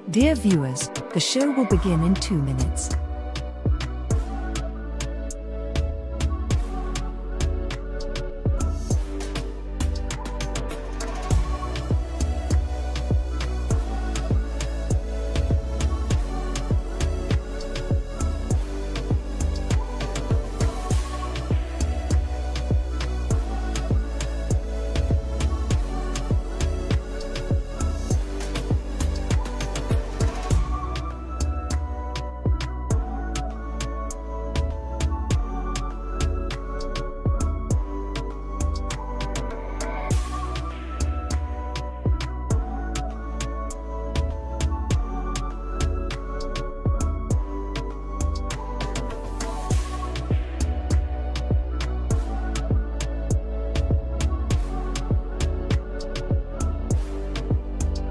Dear viewers, the show will begin in 2 minutes.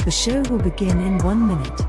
The show will begin in 1 minute.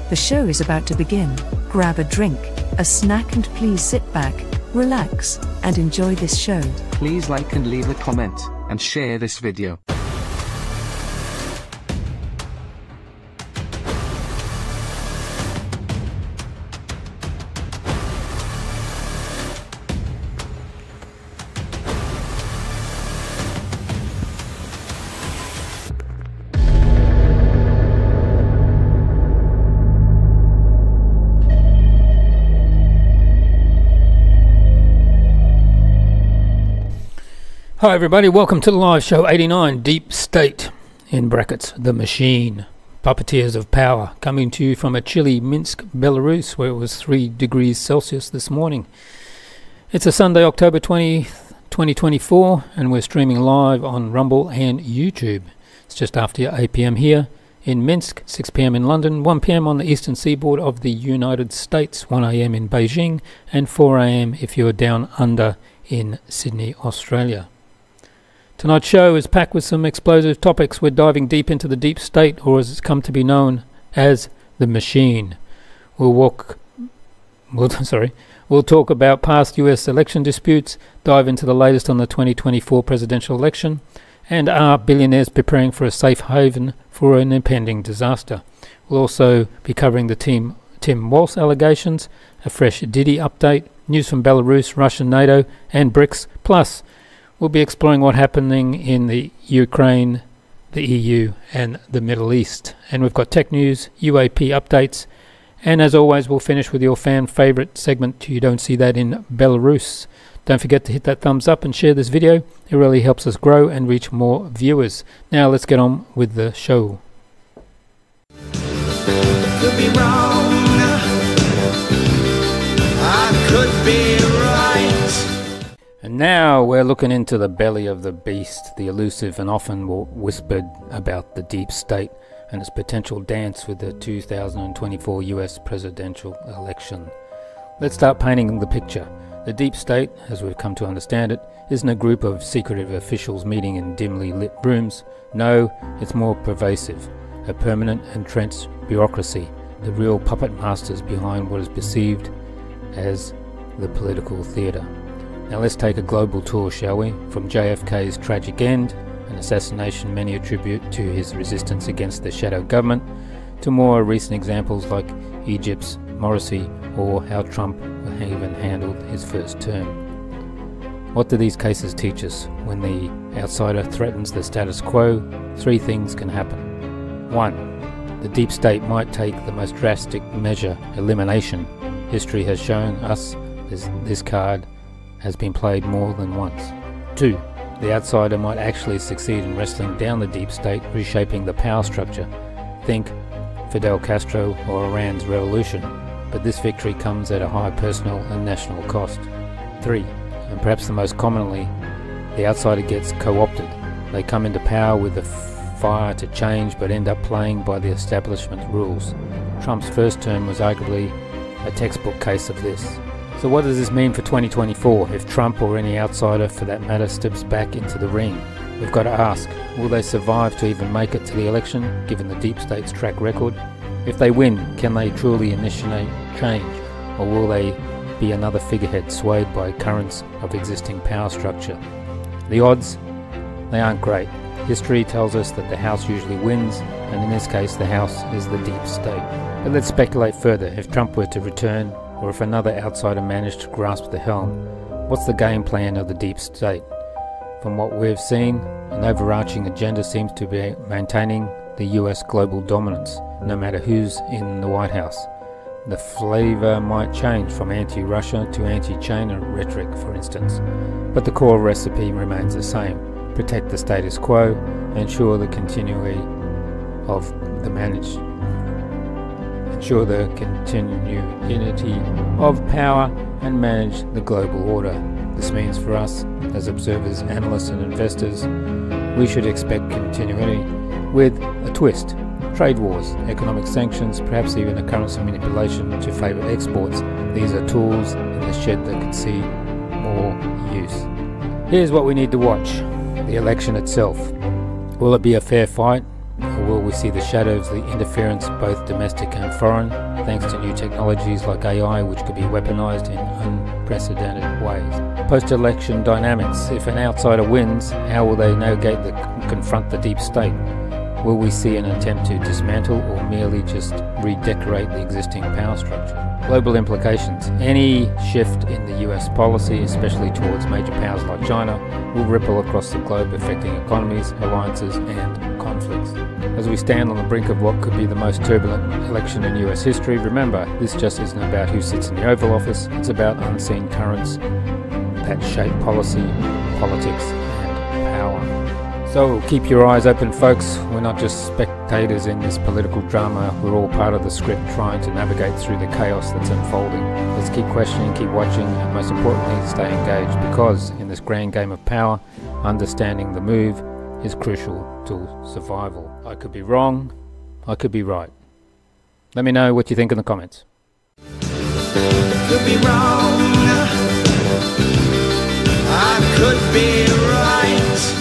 The show is about to begin. Grab a drink, a snack, and please sit back, relax, and enjoy this show. Please like and leave a comment, and share this video. Hi everybody, welcome to the live show 89, Deep State, in brackets, the machine, Puppeteers of Power, coming to you from a chilly Minsk, Belarus, where it was 3 degrees Celsius this morning. It's a Sunday, October 20th, 2024, and we're streaming live on Rumble and YouTube. It's just after 8 p.m. here in Minsk, 6 p.m. in London, 1 p.m. on the eastern seaboard of the United States, 1 a.m. in Beijing, and 4 a.m. if you're down under in Sydney, Australia. Tonight's show is packed with some explosive topics. We're diving deep into the deep state, or as it's come to be known as the machine. We'll talk about past US election disputes, dive into the latest on the 2024 presidential election, and are billionaires preparing for a safe haven for an impending disaster. We'll also be covering the Tim Walz allegations, a fresh Diddy update, news from Belarus, Russia, NATO, and BRICS, plus we'll be exploring what's happening in the Ukraine, the EU, and the Middle East. And we've got tech news, UAP updates, and as always, we'll finish with your fan favorite segment, You Don't See That in Belarus. Don't forget to hit that thumbs up and share this video. It really helps us grow and reach more viewers. Now let's get on with the show. Could be wrong. I could be right. And now we're looking into the belly of the beast, the elusive and often whispered about the deep state and its potential dance with the 2024 US presidential election. Let's start painting the picture. The deep state, as we've come to understand it, isn't a group of secretive officials meeting in dimly lit rooms. No, it's more pervasive, a permanent entrenched bureaucracy, the real puppet masters behind what is perceived as the political theatre. Now let's take a global tour, shall we? From JFK's tragic end, an assassination many attribute to his resistance against the shadow government, to more recent examples like Egypt's Morsi or how Trump even handled his first term. What do these cases teach us? When the outsider threatens the status quo, 3 things can happen. 1. the deep state might take the most drastic measure, elimination. History has shown us this card has been played more than once. 2. The outsider might actually succeed in wrestling down the deep state, reshaping the power structure. Think Fidel Castro or Iran's revolution, but this victory comes at a high personal and national cost. 3. And perhaps the most commonly, the outsider gets co-opted. They come into power with the fire to change but end up playing by the establishment rules. Trump's first term was arguably a textbook case of this. So what does this mean for 2024 if Trump or any outsider for that matter steps back into the ring? We've got to ask, will they survive to even make it to the election given the deep state's track record? If they win, can they truly initiate change, or will they be another figurehead swayed by currents of existing power structure? The odds? They aren't great. History tells us that the House usually wins, and in this case the House is the deep state. But let's speculate further. If Trump were to return, or if another outsider managed to grasp the helm, what's the game plan of the deep state? From what we've seen, an overarching agenda seems to be maintaining the US global dominance, no matter who's in the White House. The flavour might change from anti-Russia to anti-China rhetoric, for instance, but the core recipe remains the same. Protect the status quo, ensure the continuity of power, and manage the global order. This means for us, as observers, analysts and investors, we should expect continuity with a twist. Trade wars, economic sanctions, perhaps even a currency manipulation to favour exports. These are tools in the shed that could see more use. Here's what we need to watch. The election itself. Will it be a fair fight? Or will we see the shadows, the interference, both domestic and foreign, thanks to new technologies like AI, which could be weaponized in unprecedented ways? Post-election dynamics. If an outsider wins, how will they confront the deep state? Will we see an attempt to dismantle or merely just redecorate the existing power structure? Global implications. Any shift in the US policy, especially towards major powers like China, will ripple across the globe, affecting economies, alliances and conflicts. As we stand on the brink of what could be the most turbulent election in US history, remember, this just isn't about who sits in the Oval Office, it's about unseen currents that shape policy, politics and power. So keep your eyes open, folks. We're not just spectators in this political drama, we're all part of the script trying to navigate through the chaos that's unfolding. Let's keep questioning, keep watching, and most importantly, stay engaged, because in this grand game of power, understanding the move is crucial to survival. I could be wrong, I could be right. Let me know what you think in the comments. Could be wrong, I could be right.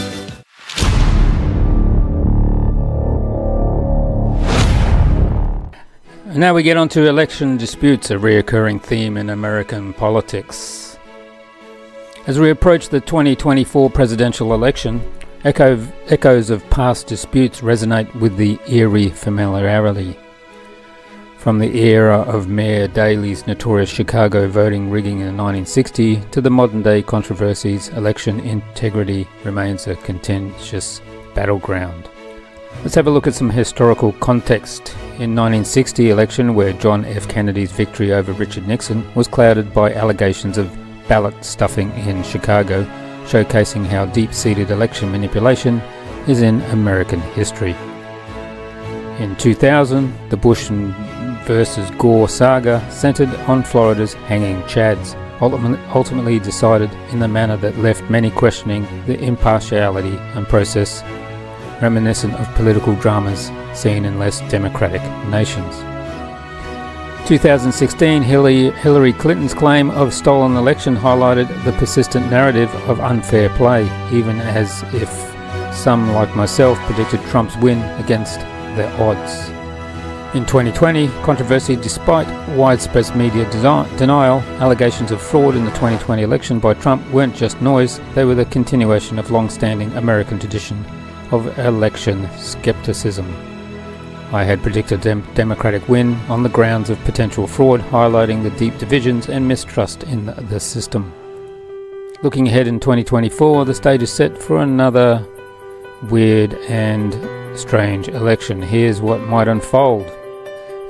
And now we get on to election disputes, a reoccurring theme in American politics. As we approach the 2024 presidential election, echoes of past disputes resonate with the eerie familiarity. From the era of Mayor Daley's notorious Chicago voting rigging in 1960 to the modern-day controversies, election integrity remains a contentious battleground. Let's have a look at some historical context. In 1960 election, where John F. Kennedy's victory over Richard Nixon was clouded by allegations of ballot stuffing in Chicago, showcasing how deep-seated election manipulation is in American history. In 2000, the Bush versus Gore saga centered on Florida's hanging chads, ultimately decided in a manner that left many questioning the impartiality and process, reminiscent of political dramas seen in less democratic nations. 2016, Hillary Clinton's claim of stolen election highlighted the persistent narrative of unfair play, even as if some, like myself, predicted Trump's win against the odds. In 2020, controversy despite widespread media denial, allegations of fraud in the 2020 election by Trump weren't just noise, they were the continuation of long-standing American tradition of election skepticism. I had predicted a Democratic win on the grounds of potential fraud, highlighting the deep divisions and mistrust in the system. Looking ahead in 2024, the stage is set for another weird and strange election. Here's what might unfold.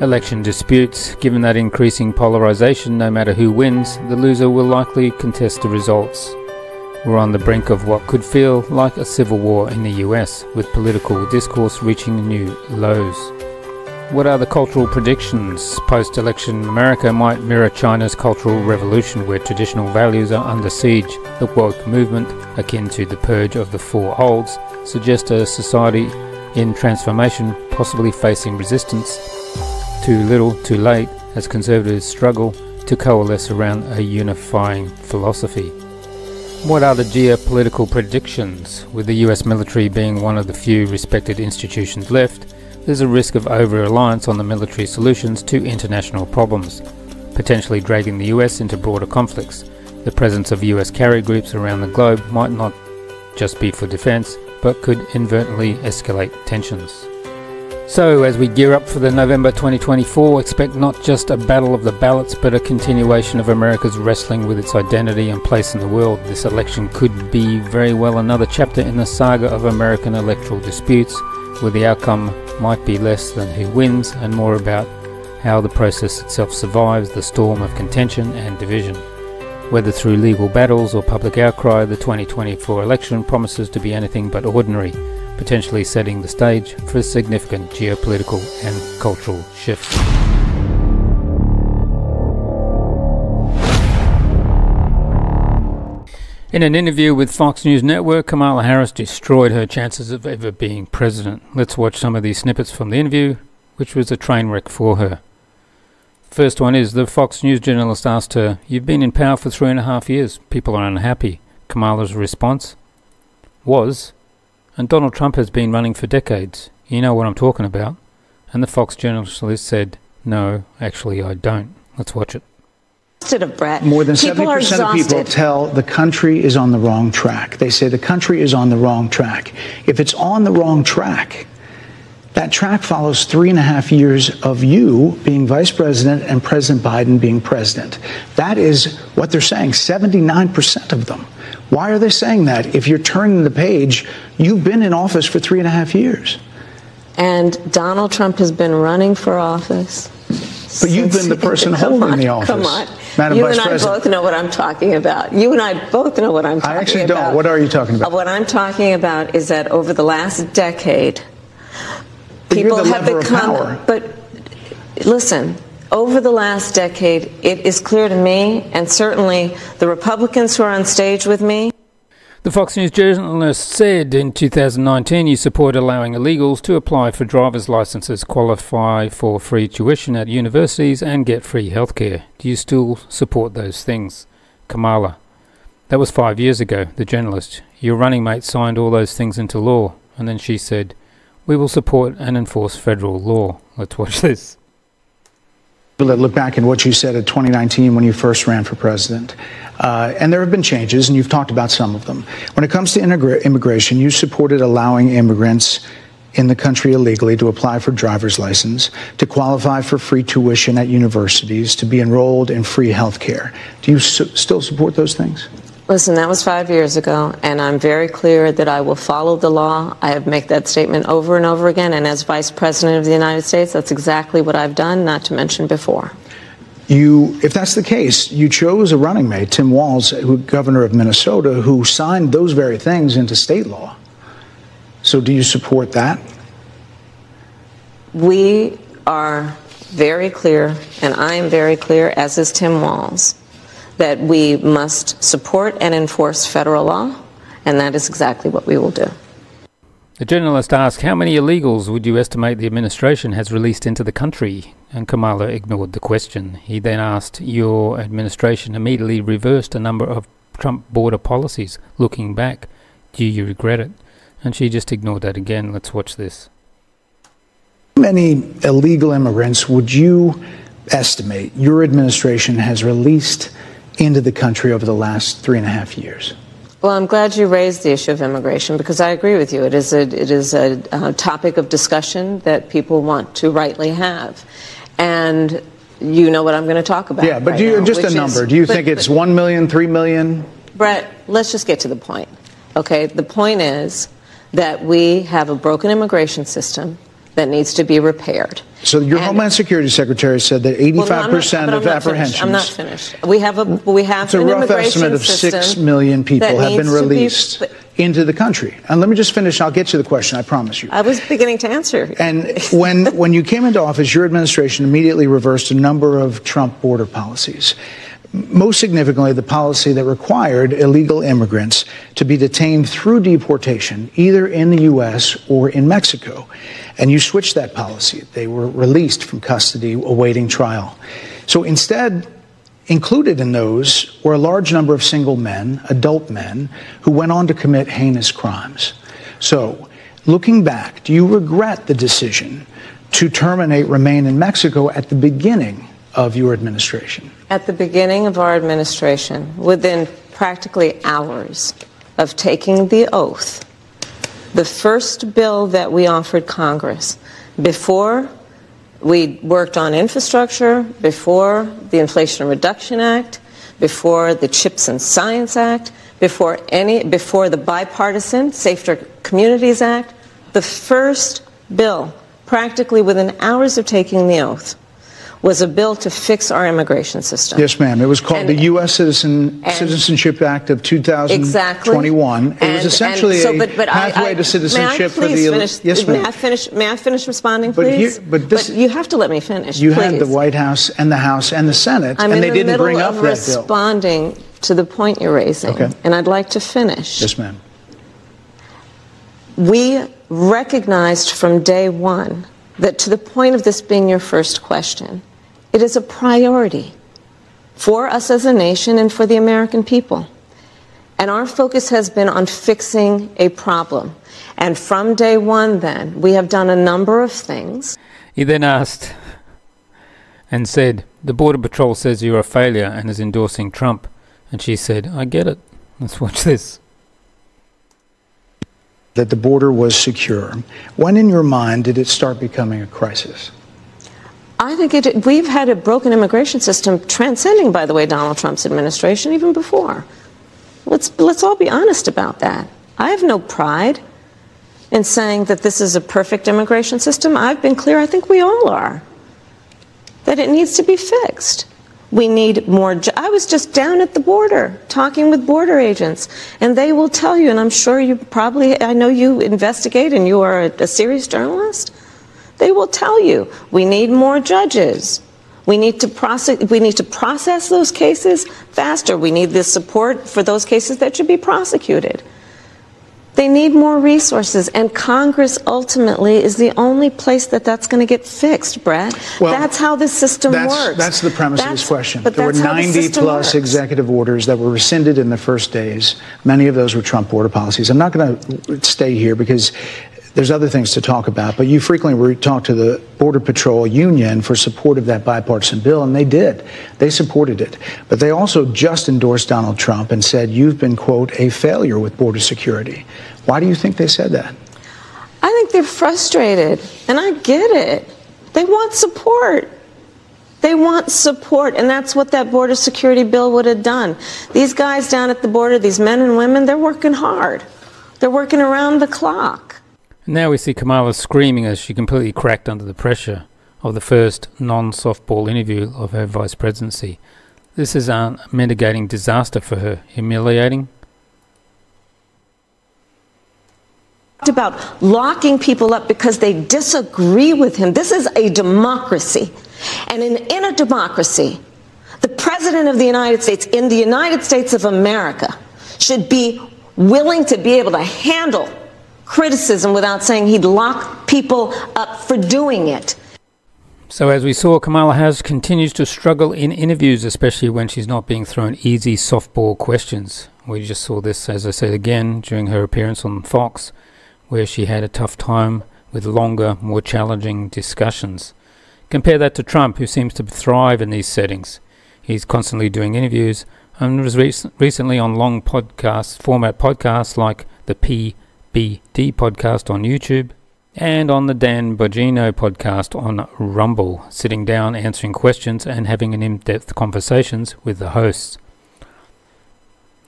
Election disputes. Given that increasing polarization, no matter who wins, the loser will likely contest the results. We're on the brink of what could feel like a civil war in the US, with political discourse reaching new lows. What are the cultural predictions? Post-election America might mirror China's cultural revolution, where traditional values are under siege. The woke movement, akin to the purge of the four olds, suggests a society in transformation, possibly facing resistance. Too little, too late, as conservatives struggle to coalesce around a unifying philosophy. What are the geopolitical predictions? With the US military being one of the few respected institutions left, there's a risk of over-reliance on the military solutions to international problems, potentially dragging the US into broader conflicts. The presence of US carrier groups around the globe might not just be for defense, but could inadvertently escalate tensions. So, as we gear up for the November 2024, expect not just a battle of the ballots, but a continuation of America's wrestling with its identity and place in the world. This election could be very well another chapter in the saga of American electoral disputes, where the outcome might be less than who wins and more about how the process itself survives the storm of contention and division. Whether through legal battles or public outcry, the 2024 election promises to be anything but ordinary, potentially setting the stage for significant geopolitical and cultural shifts. In an interview with Fox News Network, Kamala Harris destroyed her chances of ever being president. Let's watch some of these snippets from the interview, which was a train wreck for her. First one is the Fox News journalist asked her, "You've been in power for 3.5 years. People are unhappy." Kamala's response was, "And Donald Trump has been running for decades. You know what I'm talking about." And the Fox journalist said, "No, actually I don't." Let's watch it. Of Brett. More than 70% of people tell the country is on the wrong track. They say the country is on the wrong track. If it's on the wrong track, that track follows 3.5 years of you being vice president and President Biden being president. That is what they're saying, 79% of them. Why are they saying that? If you're turning the page, you've been in office for 3.5 years. And Donald Trump has been running for office. But you've been the person holding the office. Come on. Madam You Vice and I President. both know what I'm talking about. You and I both know what I'm talking about. I actually don't. What are you talking about? What I'm talking about is that over the last decade, people you're the have lever of become. power. But listen, over the last decade, it is clear to me, and certainly the Republicans who are on stage with me. The Fox News journalist said in 2019 you support allowing illegals to apply for driver's licenses, qualify for free tuition at universities and get free healthcare. Do you still support those things? Kamala: "That was 5 years ago." The journalist: "Your running mate signed all those things into law." And then she said, "We will support and enforce federal law." Let's watch this. Look back at what you said in 2019 when you first ran for president. And there have been changes, and you've talked about some of them. When it comes to immigration, you supported allowing immigrants in the country illegally to apply for driver's license, to qualify for free tuition at universities, to be enrolled in free health care. Do you still support those things? Listen, that was 5 years ago, and I'm very clear that I will follow the law. I have made that statement over and over again, and as Vice President of the United States, that's exactly what I've done, not to mention before. If that's the case, you chose a running mate, Tim Walz, governor of Minnesota, who signed those very things into state law. So do you support that? We are very clear, and I am very clear, as is Tim Walz, that we must support and enforce federal law, and that is exactly what we will do. The journalist asked, "How many illegals would you estimate the administration has released into the country?" And Kamala ignored the question. He then asked, "Your administration immediately reversed a number of Trump border policies. Looking back, do you regret it?" And she just ignored that again. Let's watch this. How many illegal immigrants would you estimate your administration has released into the country over the last 3.5 years? Well, I'm glad you raised the issue of immigration, because I agree with you. It is a topic of discussion that people want to rightly have. And you know what I'm going to talk about. Yeah, but right do you, now, just a number. Do you think it's 1 million, 3 million? Brett, let's just get to the point. Okay, the point is that we have a broken immigration system that needs to be repaired. So your Homeland Security Secretary said that 85% of apprehensions. I'm not finished. We have it's a rough estimate of 6 million people have been released into the country. And let me just finish. I'll get to the question. I promise you. I was beginning to answer. And when you came into office, your administration immediately reversed a number of Trump border policies. Most significantly, the policy that required illegal immigrants to be detained through deportation, either in the U.S. or in Mexico. And you switched that policy. They were released from custody awaiting trial. So instead, included in those were a large number of single men, adult men, who went on to commit heinous crimes. So, looking back, do you regret the decision to terminate Remain in Mexico at the beginning of your administration? At the beginning of our administration, within practically hours of taking the oath, the first bill that we offered Congress, before we worked on infrastructure, before the Inflation Reduction Act, before the Chips and Science Act, before the bipartisan Safer Communities Act, the first bill, practically within hours of taking the oath, was a bill to fix our immigration system. Yes, ma'am. It was called the U.S. Citizenship Act of 2021. Exactly. It was essentially a pathway to citizenship for the... Yes, ma'am. May I finish responding, please? But you have to let me finish, You had the White House and the House and the Senate, and they didn't bring up that bill. I'm in the middle of responding to the point you're raising, and I'd like to finish. Yes, ma'am. We recognized from day one that, to the point of this being your first question, it is a priority for us as a nation and for the American people. And our focus has been on fixing a problem. And from day one, then, we have done a number of things. He then asked and said, "The Border Patrol says you're a failure and is endorsing Trump." And she said, "I get it. Let's watch this." That the border was secure. When in your mind did it start becoming a crisis? I think we've had a broken immigration system transcending, by the way, Donald Trump's administration, even before. Let's all be honest about that. I have no pride in saying that this is a perfect immigration system. I've been clear, I think we all are, that it needs to be fixed. We need more. I was just down at the border talking with border agents, and they will tell you, and I'm sure you probably, I know you investigate and you are a serious journalist. They will tell you, we need more judges. We need to process those cases faster. We need the support for those cases that should be prosecuted. They need more resources, and Congress ultimately is the only place that's going to get fixed, Brett. Well, that's how this system works. That's the premise of this question. There were 90-plus executive orders that were rescinded in the first days. Many of those were Trump border policies. I'm not going to stay here because there's other things to talk about, but you frequently talk to the Border Patrol Union for support of that bipartisan bill, and they did. They supported it. But they also just endorsed Donald Trump and said, you've been, quote, a failure with border security. Why do you think they said that? I think they're frustrated, and I get it. They want support. They want support, and that's what that border security bill would have done. These guys down at the border, these men and women, they're working hard. They're working around the clock. Now we see Kamala screaming as she completely cracked under the pressure of the first non-softball interview of her vice presidency. This is a mitigating disaster for her. Humiliating. About locking people up because they disagree with him. This is a democracy. And in a democracy, the President of the United States, in the United States of America, should be willing to be able to handle criticism without saying he'd lock people up for doing it. So as we saw, Kamala Harris continues to struggle in interviews, especially when she's not being thrown easy softball questions. We just saw this, as I said again, during her appearance on Fox, where she had a tough time with longer, more challenging discussions. Compare that to Trump, who seems to thrive in these settings. He's constantly doing interviews and was recently on long format podcasts like the PBD podcast on YouTube and on the Dan Bongino podcast on Rumble, sitting down, answering questions and having an in-depth conversations with the hosts.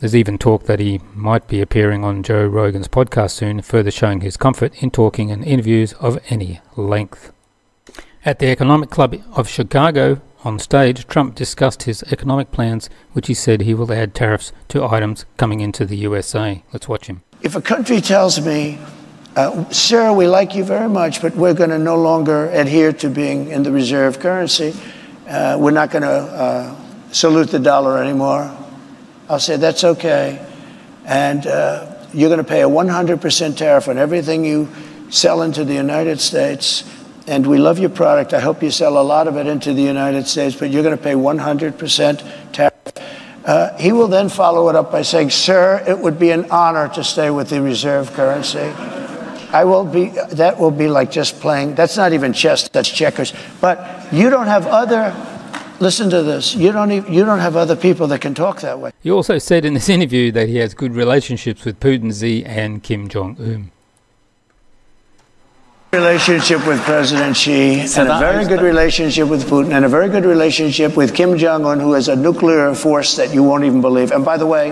There's even talk that he might be appearing on Joe Rogan's podcast soon, further showing his comfort in talking in interviews of any length. At the Economic Club of Chicago, on stage, Trump discussed his economic plans, which he said he will add tariffs to items coming into the USA. Let's watch him. If a country tells me, sir, we like you very much, but we're going to no longer adhere to being in the reserve currency, we're not going to salute the dollar anymore, I'll say that's okay, and you're going to pay a 100% tariff on everything you sell into the United States, and we love your product. I hope you sell a lot of it into the United States, but you're going to pay 100% tariff. He will then follow it up by saying, sir, it would be an honor to stay with the reserve currency. That will be like just playing, that's not even chess, that's checkers. But you don't have other, listen to this, you don't have other people that can talk that way. He also said in this interview that he has good relationships with Putin, Xi and Kim Jong-un. Relationship with President Xi, and a very good relationship with Putin, and a very good relationship with Kim Jong-un, who has a nuclear force that you won't even believe. And by the way,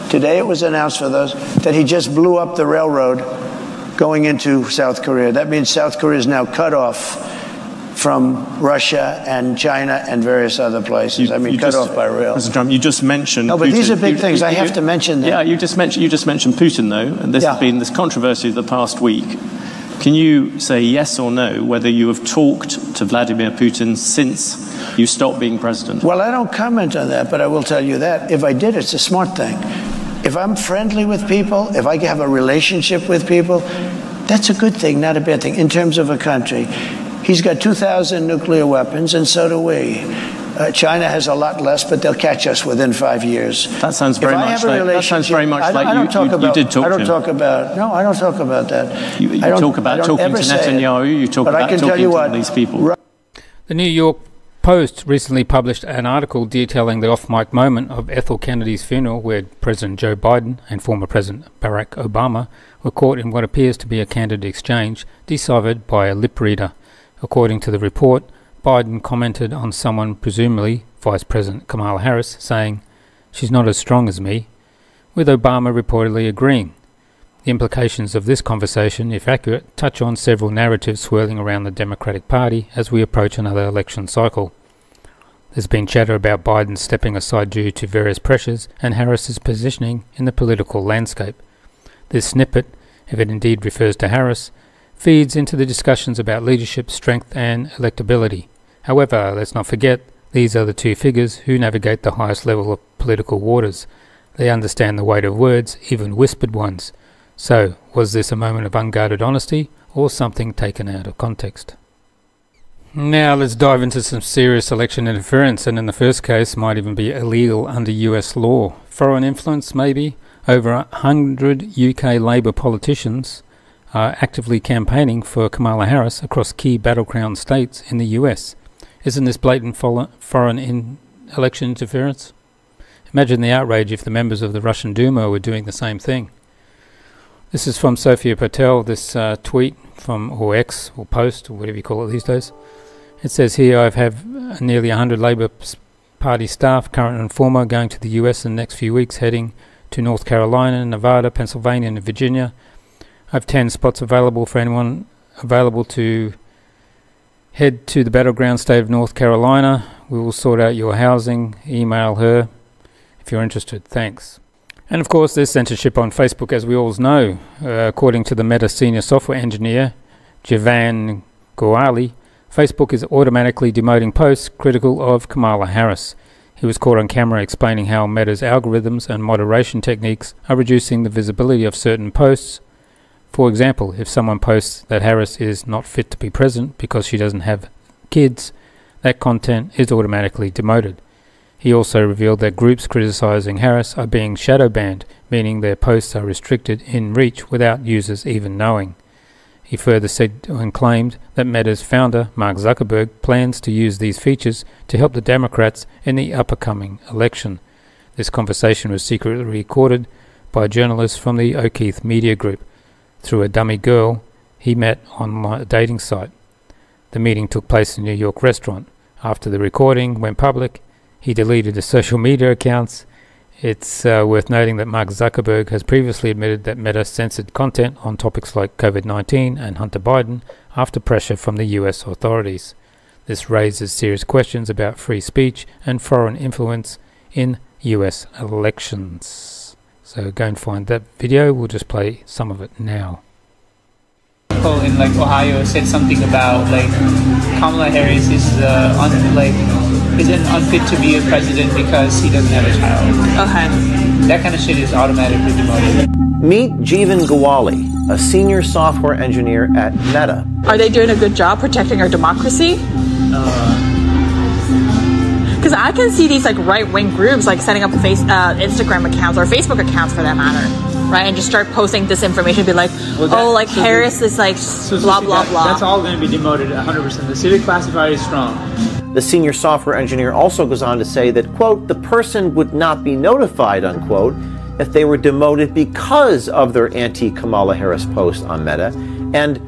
today it was announced for those that he just blew up the railroad going into South Korea. That means South Korea is now cut off from Russia and China and various other places. Cut off by rail. Mr. Trump, you just mentioned No, but Putin. These are big things. I have to mention them. Yeah, you just mentioned Putin, though, and this has been this controversy of the past week. Can you say yes or no whether you have talked to Vladimir Putin since you stopped being president? Well, I don't comment on that, but I will tell you that if I did, it's a smart thing. If I'm friendly with people, if I have a relationship with people, that's a good thing, not a bad thing, in terms of a country. He's got 2,000 nuclear weapons, and so do we. China has a lot less, but they'll catch us within 5 years. That sounds very much like you did talk to him. I don't talk about that. You talk about talking to Netanyahu, you talk about talking to these people. The New York Post recently published an article detailing the off-mic moment of Ethel Kennedy's funeral, where President Joe Biden and former President Barack Obama were caught in what appears to be a candid exchange deciphered by a lip reader. According to the report, Biden commented on someone, presumably Vice President Kamala Harris, saying, "She's not as strong as me," with Obama reportedly agreeing. The implications of this conversation, if accurate, touch on several narratives swirling around the Democratic Party as we approach another election cycle. There's been chatter about Biden stepping aside due to various pressures and Harris's positioning in the political landscape. This snippet, if it indeed refers to Harris, feeds into the discussions about leadership, strength and electability. However, let's not forget, these are the two figures who navigate the highest level of political waters. They understand the weight of words, even whispered ones. So, was this a moment of unguarded honesty, or something taken out of context? Now let's dive into some serious election interference, and in the first case might even be illegal under US law. Foreign influence, maybe. Over 100 UK Labour politicians are actively campaigning for Kamala Harris across key battleground states in the US. Isn't this blatant foreign election interference? Imagine the outrage if the members of the Russian Duma were doing the same thing. This is from Sophia Patel, this tweet from, or X, or post, or whatever you call it these days. It says here, I have nearly 100 Labour Party staff, current and former, going to the US in the next few weeks, heading to North Carolina, Nevada, Pennsylvania and Virginia. I have 10 spots available for anyone available to head to the battleground state of North Carolina. We will sort out your housing. Email her if you're interested. Thanks. And of course, there's censorship on Facebook, as we all know. According to the Meta senior software engineer, Javan Goali, Facebook is automatically demoting posts critical of Kamala Harris. He was caught on camera explaining how Meta's algorithms and moderation techniques are reducing the visibility of certain posts. For example, if someone posts that Harris is not fit to be president because she doesn't have kids, that content is automatically demoted. He also revealed that groups criticizing Harris are being shadow banned, meaning their posts are restricted in reach without users even knowing. He further said and claimed that Meta's founder, Mark Zuckerberg, plans to use these features to help the Democrats in the upcoming election. This conversation was secretly recorded by journalists from the O'Keefe Media Group through a dummy girl he met on a dating site. The meeting took place in a New York restaurant. After the recording went public, he deleted his social media accounts. It's worth noting that Mark Zuckerberg has previously admitted that Meta censored content on topics like COVID-19 and Hunter Biden after pressure from the US authorities. This raises serious questions about free speech and foreign influence in US elections. So go and find that video. We'll just play some of it now. People in like Ohio said something about like Kamala Harris is isn't unfit to be a president because he doesn't have a child. Okay. That kind of shit is automatically demoted. Meet Jeevan Gawali, a senior software engineer at Meta. Are they doing a good job protecting our democracy? Because I can see these like right-wing groups like setting up Instagram accounts or Facebook accounts for that matter, right? And just start posting disinformation, be like, Harris is like blah, blah, blah. That's all going to be demoted 100%. The civic classified is strong. The senior software engineer also goes on to say that, quote, the person would not be notified, unquote, if they were demoted because of their anti-Kamala Harris post on Meta, and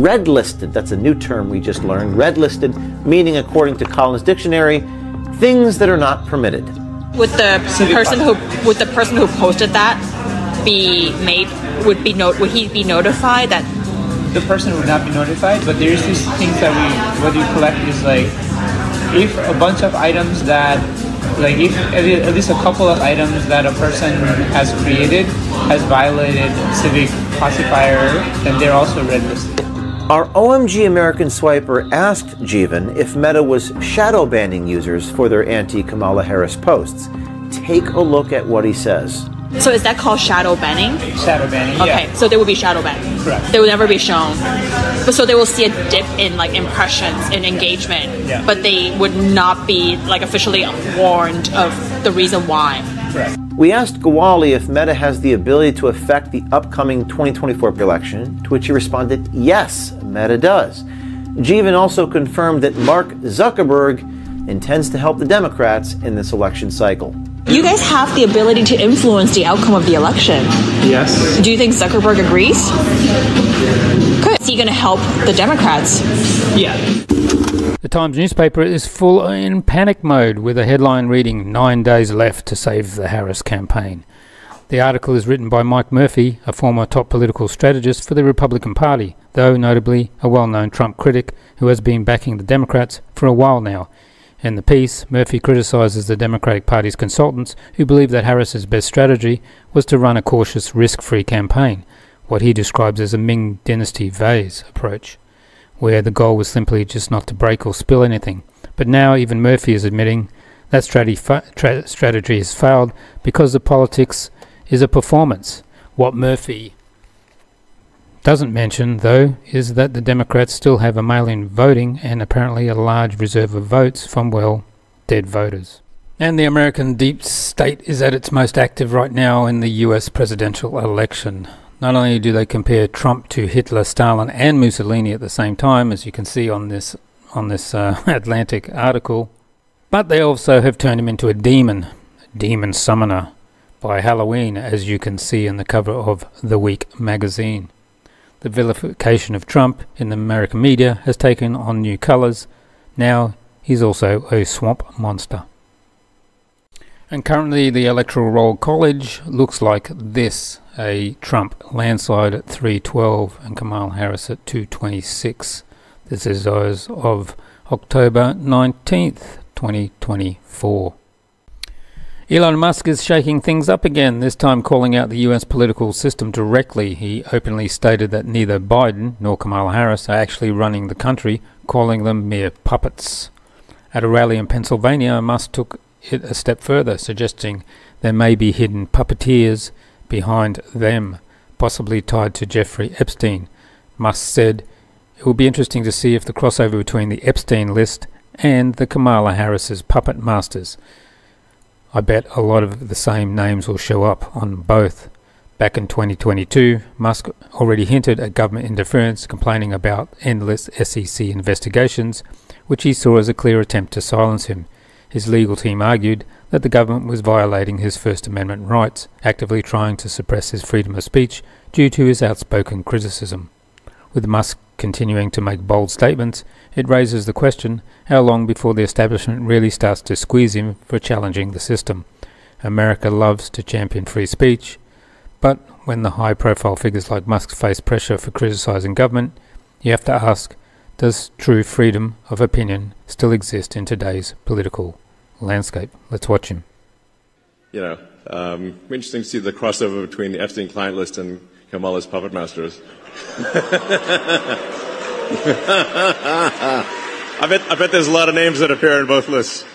red-listed, that's a new term we just learned, red-listed, meaning, according to Collins Dictionary, things that are not permitted. Would the person who posted that would he be notified that? The person would not be notified, but there's these things that what we collect is like, if a bunch of items that, like if at least a couple of items that a person has created has violated civic classifier, then they're also red listed. Our OMG American Swiper asked Jeevan if Meta was shadow banning users for their anti-Kamala Harris posts. Take a look at what he says. So is that called shadow banning? Shadow banning, okay, yeah. So they will be shadow banned. Correct. They will never be shown. But so they will see a dip in like impressions and engagement, yeah. But they would not be like officially warned of the reason why. Correct. We asked Gawali if Meta has the ability to affect the upcoming 2024 election, to which he responded, yes, Meta does. Jeevan also confirmed that Mark Zuckerberg intends to help the Democrats in this election cycle. You guys have the ability to influence the outcome of the election. Yes. Do you think Zuckerberg agrees? Good. Is he going to help the Democrats? Yeah. The Times newspaper is full in panic mode with a headline reading 9 days left to save the Harris campaign. The article is written by Mike Murphy, a former top political strategist for the Republican Party, though notably a well-known Trump critic who has been backing the Democrats for a while now. In the piece, Murphy criticizes the Democratic Party's consultants who believe that Harris's best strategy was to run a cautious, risk-free campaign, what he describes as a Ming Dynasty vase approach, where the goal was simply just not to break or spill anything. But now even Murphy is admitting that strategy has failed because the politics is a performance. What Murphy doesn't mention, though, is that the Democrats still have a mail-in voting and apparently a large reserve of votes from, well, dead voters. And the American deep state is at its most active right now in the US presidential election. Not only do they compare Trump to Hitler, Stalin and Mussolini at the same time, as you can see on this Atlantic article, but they also have turned him into a demon summoner by Halloween, as you can see in the cover of The Week magazine. The vilification of Trump in the American media has taken on new colours. Now he's also a swamp monster. And currently the Electoral Roll College looks like this. A Trump landslide at 312 and Kamala Harris at 226. This is as of October 19th, 2024. Elon Musk is shaking things up again, this time calling out the US political system directly. He openly stated that neither Biden nor Kamala Harris are actually running the country, calling them mere puppets. At a rally in Pennsylvania, Musk took it a step further, suggesting there may be hidden puppeteers behind them, possibly tied to Jeffrey Epstein. Musk said it will be interesting to see if the crossover between the Epstein list and the Kamala Harris's puppet masters. I bet a lot of the same names will show up on both. Back in 2022, Musk already hinted at government interference, complaining about endless SEC investigations, which he saw as a clear attempt to silence him. His legal team argued that the government was violating his First Amendment rights, actively trying to suppress his freedom of speech due to his outspoken criticism. With Musk continuing to make bold statements, it raises the question how long before the establishment really starts to squeeze him for challenging the system. America loves to champion free speech, but when the high-profile figures like Musk face pressure for criticising government, you have to ask, does true freedom of opinion still exist in today's political landscape? Let's watch him. You know, interesting to see the crossover between the Epstein client list and Kamala's puppet masters. I bet there's a lot of names that appear in both lists.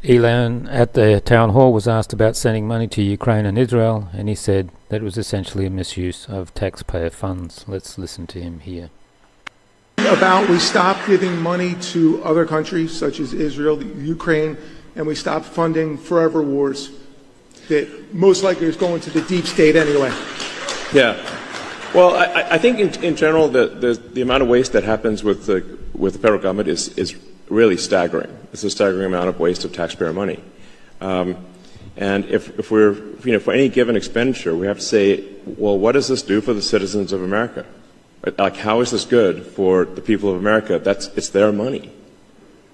Elon at the town hall was asked about sending money to Ukraine and Israel, and he said that it was essentially a misuse of taxpayer funds. Let's listen to him here. About we stopped giving money to other countries such as Israel, Ukraine, and we stopped funding forever wars that most likely is going to the deep state anyway. Yeah. Well, I think in general the amount of waste that happens with the federal government is really staggering. It's a staggering amount of waste of taxpayer money. And if we're, you know, for any given expenditure, we have to say, well, what does this do for the citizens of America? Like, how is this good for the people of America? It's their money.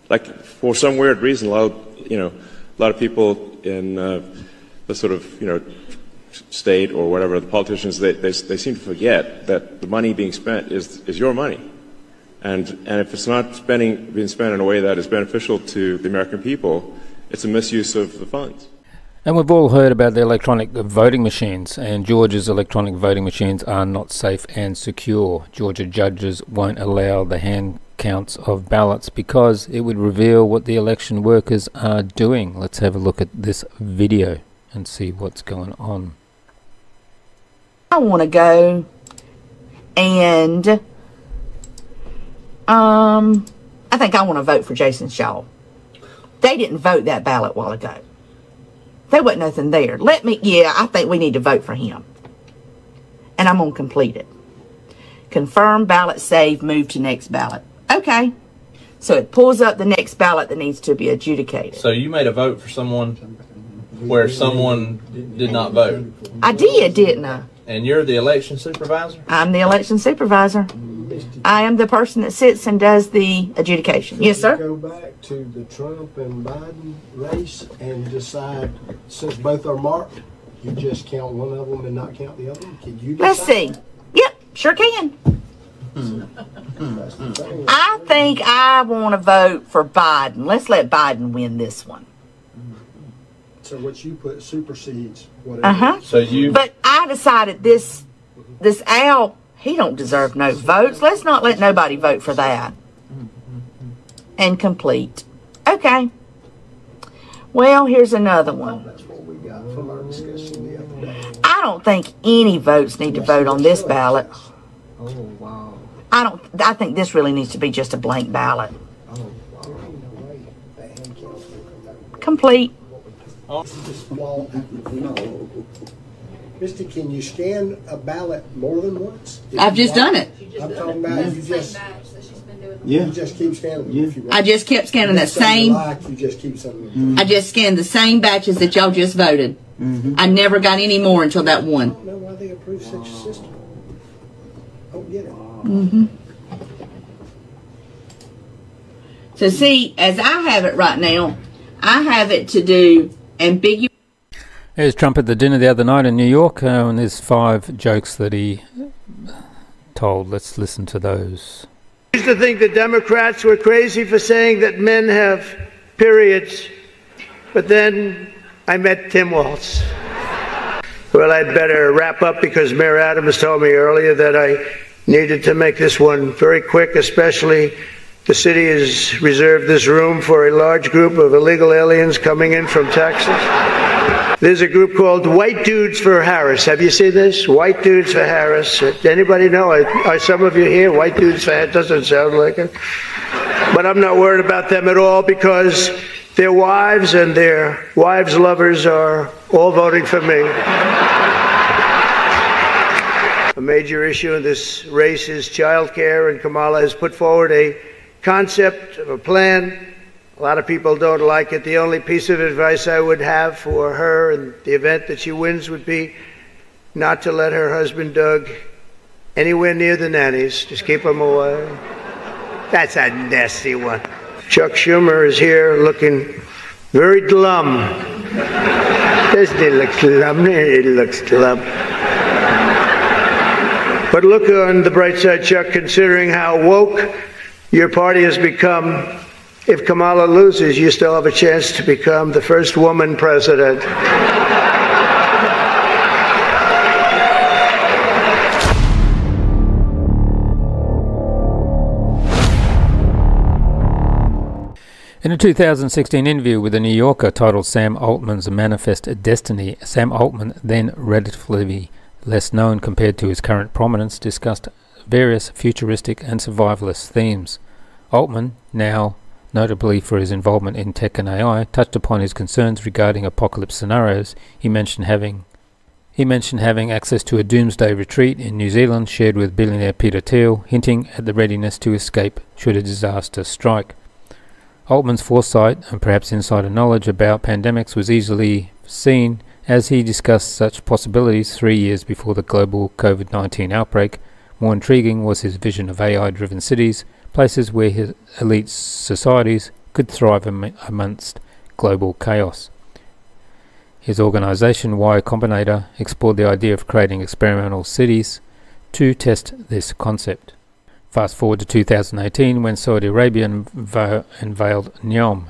Like, for some weird reason, a lot of people in the sort of, you know, state or whatever, the politicians, they seem to forget that the money being spent is your money. And if it's not being spent in a way that is beneficial to the American people, it's a misuse of the funds. And we've all heard about the electronic voting machines, and Georgia's electronic voting machines are not safe and secure. Georgia judges won't allow the hand counts of ballots because it would reveal what the election workers are doing. Let's have a look at this video and see what's going on. I want to go and I think I want to vote for Jason Shaw. They didn't vote that ballot a while ago. There wasn't nothing there. I think we need to vote for him. And I'm going to complete it. Confirm ballot save, move to next ballot. Okay. So it pulls up the next ballot that needs to be adjudicated. So you made a vote for someone where someone did not vote? I did, didn't I? And you're the election supervisor? I'm the election supervisor. I am the person that sits and does the adjudication. Yes, sir? Go back to the Trump and Biden race and decide, since both are marked, you just count one of them and not count the other one? Can you decide? Let's see. Yep, sure can. I think I want to vote for Biden. Let's let Biden win this one. So what you put supersedes whatever. So but I decided this Al, he don't deserve no votes. Let's not let nobody vote for that. And complete. Okay. Well, here's another one. That's what we got from our discussion the other day. I don't think any votes need to vote on this ballot. Oh wow. I think this really needs to be just a blank ballot. Oh wow. Complete. Misty, can you scan a ballot more than once? I've just done it. I'm talking about you just keep scanning. Yeah. I just kept scanning that same. You just keep something. I just scanned the same batches that y'all just voted. I never got any more until that one. I don't know why they approve such a system. I don't get it. So see, as I have it right now, I have it to do ambiguous. There's Trump at the dinner the other night in New York, and there's 5 jokes that he told. Let's listen to those. I used to think the Democrats were crazy for saying that men have periods, but then I met Tim Walz. Well, I'd better wrap up because Mayor Adams told me earlier that I needed to make this one very quick, especially the city has reserved this room for a large group of illegal aliens coming in from Texas. There's a group called White Dudes for Harris. Have you seen this? White Dudes for Harris. Anybody know? Are some of you here? White Dudes for Harris? Doesn't sound like it. But I'm not worried about them at all because their wives and their wives' lovers are all voting for me. A major issue in this race is child care, and Kamala has put forward a concept of a plan. A lot of people don't like it. The only piece of advice I would have for her in the event that she wins would be not to let her husband, Doug, anywhere near the nannies. Just keep them away. That's a nasty one. Chuck Schumer is here looking very glum. Doesn't it look lovely? It looks lovely. But look on the bright side, Chuck, considering how woke your party has become. If Kamala loses, you still have a chance to become the first woman president. In a 2016 interview with The New Yorker titled Sam Altman's Manifest Destiny, Sam Altman, then relatively less known compared to his current prominence, discussed various futuristic and survivalist themes. Altman, now notably for his involvement in tech and AI, touched upon his concerns regarding apocalypse scenarios. He mentioned having access to a doomsday retreat in New Zealand shared with billionaire Peter Thiel, hinting at the readiness to escape should a disaster strike. Altman's foresight and perhaps insider knowledge about pandemics was easily seen as he discussed such possibilities 3 years before the global COVID-19 outbreak. More intriguing was his vision of AI-driven cities, places where his elite societies could thrive amongst global chaos. His organization, Y Combinator, explored the idea of creating experimental cities to test this concept. Fast forward to 2018 when Saudi Arabia unveiled Neom,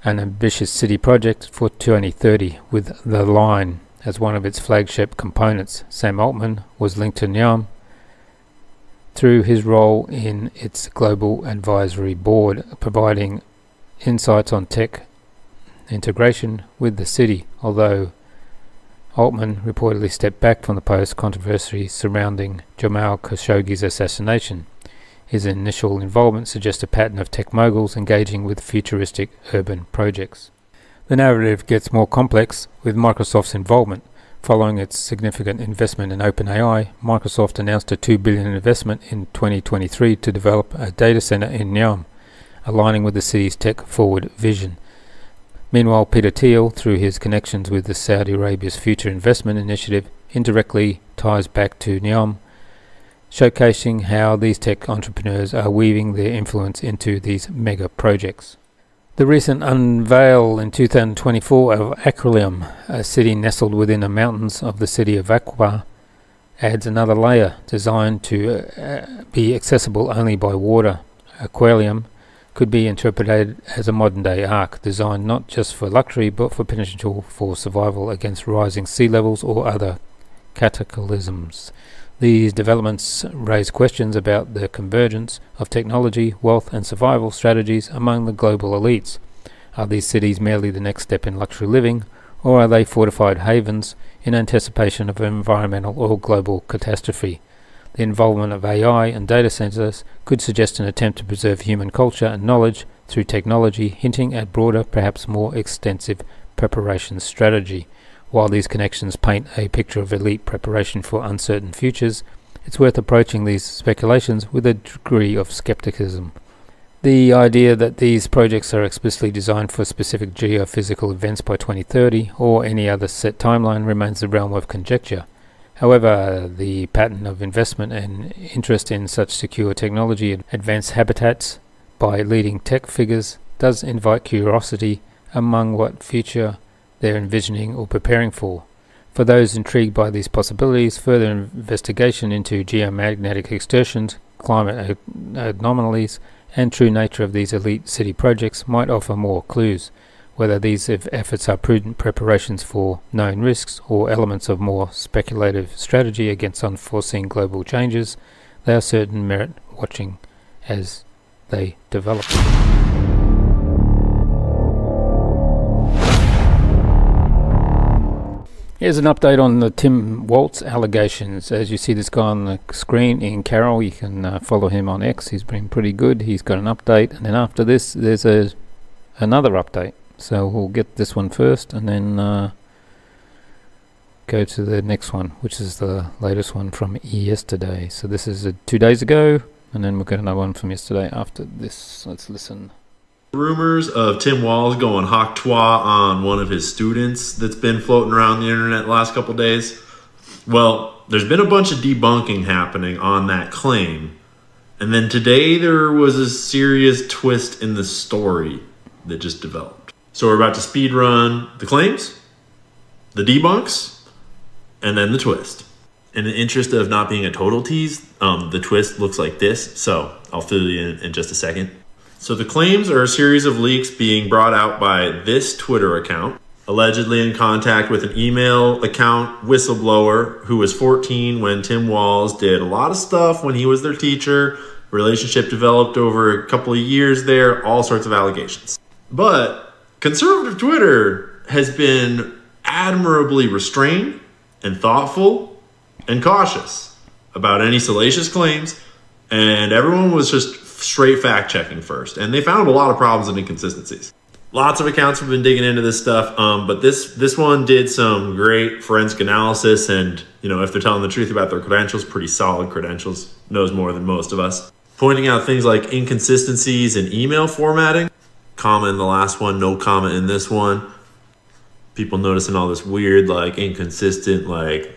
an ambitious city project for 2030 with The Line as one of its flagship components. Sam Altman was linked to Neom through his role in its global advisory board, providing insights on tech integration with the city, although Altman reportedly stepped back from the post-controversy surrounding Jamal Khashoggi's assassination. His initial involvement suggests a pattern of tech moguls engaging with futuristic urban projects. The narrative gets more complex with Microsoft's involvement. Following its significant investment in OpenAI, Microsoft announced a $2 billion investment in 2023 to develop a data center in Neom, aligning with the city's tech-forward vision. Meanwhile, Peter Thiel, through his connections with the Saudi Arabia's Future Investment Initiative, indirectly ties back to Neom, showcasing how these tech entrepreneurs are weaving their influence into these mega projects. The recent unveil in 2024 of Acroleum, a city nestled within the mountains of the city of Aqua, adds another layer designed to be accessible only by water. Aquarium could be interpreted as a modern-day ark, designed not just for luxury but for potential for survival against rising sea levels or other cataclysms. These developments raise questions about the convergence of technology, wealth and survival strategies among the global elites. Are these cities merely the next step in luxury living, or are they fortified havens in anticipation of environmental or global catastrophe? The involvement of AI and data centers could suggest an attempt to preserve human culture and knowledge through technology, hinting at broader, perhaps more extensive preparation strategy. While these connections paint a picture of elite preparation for uncertain futures, it's worth approaching these speculations with a degree of skepticism. The idea that these projects are explicitly designed for specific geophysical events by 2030 or any other set timeline remains the realm of conjecture. However, the pattern of investment and interest in such secure technology and advanced habitats by leading tech figures does invite curiosity among what future they're envisioning or preparing for. For those intrigued by these possibilities, further investigation into geomagnetic excursions, climate anomalies, and true nature of these elite city projects might offer more clues. Whether these efforts are prudent preparations for known risks or elements of more speculative strategy against unforeseen global changes, they are certain merit watching as they develop. Here's an update on the Tim Walz allegations. As you see this guy on the screen, Ian Carroll, you can follow him on X. He's been pretty good. He's got an update, and then after this there's another update. So we'll get this one first and then go to the next one, which is the latest one from yesterday. So this is 2 days ago, and then we'll get another one from yesterday after this. Let's listen. Rumors of Tim Walz going hawk twa on one of his students that's been floating around the internet the last couple days. Well, there's been a bunch of debunking happening on that claim. And then today there was a serious twist in the story that just developed. So we're about to speed run the claims the debunks, and then the twist. In the interest of not being a total tease, the twist looks like this, so I'll fill you in just a second. So the claims are a series of leaks being brought out by this Twitter account, allegedly in contact with an email account whistleblower who was 14 when Tim Walz did a lot of stuff when he was their teacher. Relationship developed over a couple of years there, all sorts of allegations. But conservative Twitter has been admirably restrained and thoughtful and cautious about any salacious claims, and everyone was just straight fact-checking first, and they found a lot of problems and inconsistencies. Lots of accounts have been digging into this stuff, but this one did some great forensic analysis, and you know, if they're telling the truth about their credentials, pretty solid credentials, knows more than most of us. Pointing out things like inconsistencies in email formatting, comma in the last one, no comma in this one. People noticing all this weird, like, inconsistent, like,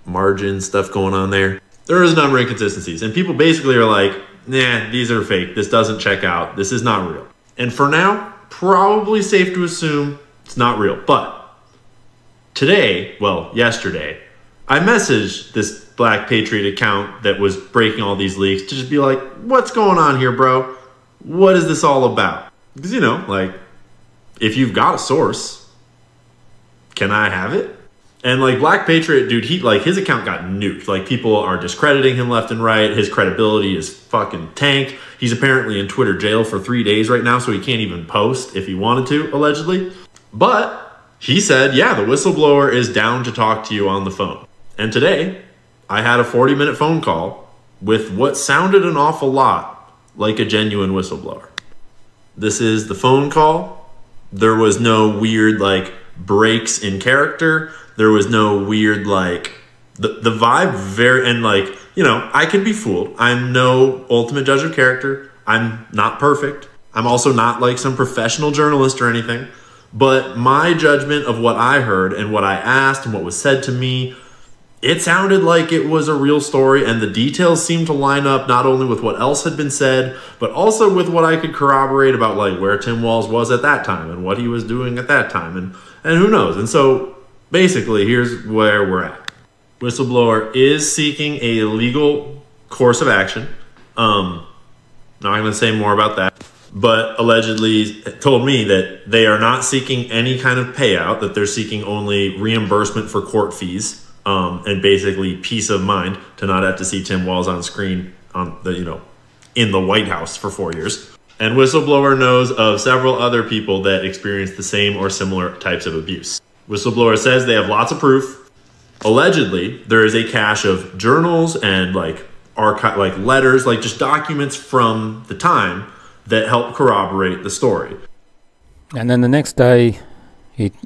margin stuff going on there. There is a number of inconsistencies, and people basically are like, nah, these are fake. This doesn't check out. This is not real. And for now, probably safe to assume it's not real. But today, well, yesterday, I messaged this Black Patriot account that was breaking all these leaks to just be like, what's going on here, bro? What is this all about? Because, you know, like, if you've got a source, can I have it? And like Black Patriot, dude, his account got nuked. Like, people are discrediting him left and right. His credibility is fucking tanked. He's apparently in Twitter jail for 3 days right now, so he can't even post if he wanted to, allegedly. But he said, yeah, the whistleblower is down to talk to you on the phone. And today, I had a 40-minute phone call with what sounded an awful lot like a genuine whistleblower. This is the phone call. There was no weird, like, breaks in character. There was no weird, like, the vibe very, and like, you know, I can be fooled. I'm no ultimate judge of character. I'm not perfect. I'm also not like some professional journalist or anything. But my judgment of what I heard and what I asked and what was said to me, it sounded like it was a real story, and the details seemed to line up not only with what else had been said, but also with what I could corroborate about, like, where Tim Walz was at that time and what he was doing at that time, and who knows. And so basically, here's where we're at. Whistleblower is seeking a legal course of action. Not going to say more about that, but allegedly told me that they are not seeking any kind of payout, that they're seeking only reimbursement for court fees, and basically peace of mind to not have to see Tim Walz on screen on the, you know, in the White House for 4 years. And whistleblower knows of several other people that experienced the same or similar types of abuse. Whistleblower says they have lots of proof. Allegedly, there is a cache of journals and like archive, like letters, like just documents from the time that help corroborate the story. And then the next day,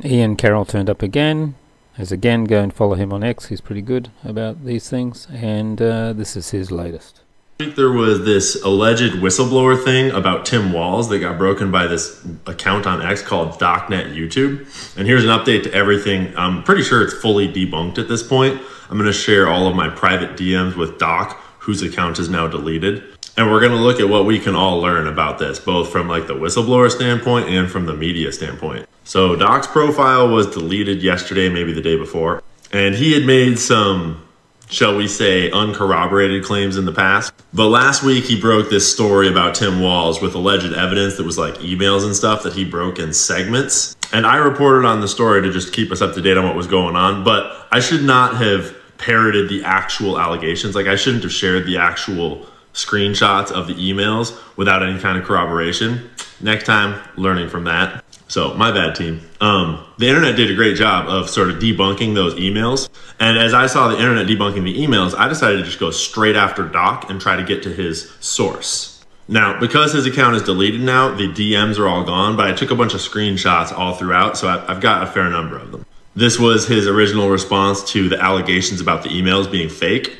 Ian Carroll turned up again. As again, go and follow him on X. He's pretty good about these things. And this is his latest. I think there was this alleged whistleblower thing about Tim Walz that got broken by this account on X called DocNet YouTube. And here's an update to everything. I'm pretty sure it's fully debunked at this point. I'm going to share all of my private DMs with Doc, whose account is now deleted. And we're going to look at what we can all learn about this, both from like the whistleblower standpoint and from the media standpoint. So Doc's profile was deleted yesterday, maybe the day before. And he had made some, shall we say, uncorroborated claims in the past. But last week he broke this story about Tim Walz with alleged evidence that was like emails and stuff that he broke in segments. And I reported on the story to just keep us up to date on what was going on. But I should not have parroted the actual allegations. Like, I shouldn't have shared the actual screenshots of the emails without any kind of corroboration. Next time, learning from that. So my bad, team. The internet did a great job of sort of debunking those emails. And as I saw the internet debunking the emails, I decided to just go straight after Doc and try to get to his source. Now, because his account is deleted now, the DMs are all gone, but I took a bunch of screenshots all throughout, so I've got a fair number of them. This was his original response to the allegations about the emails being fake.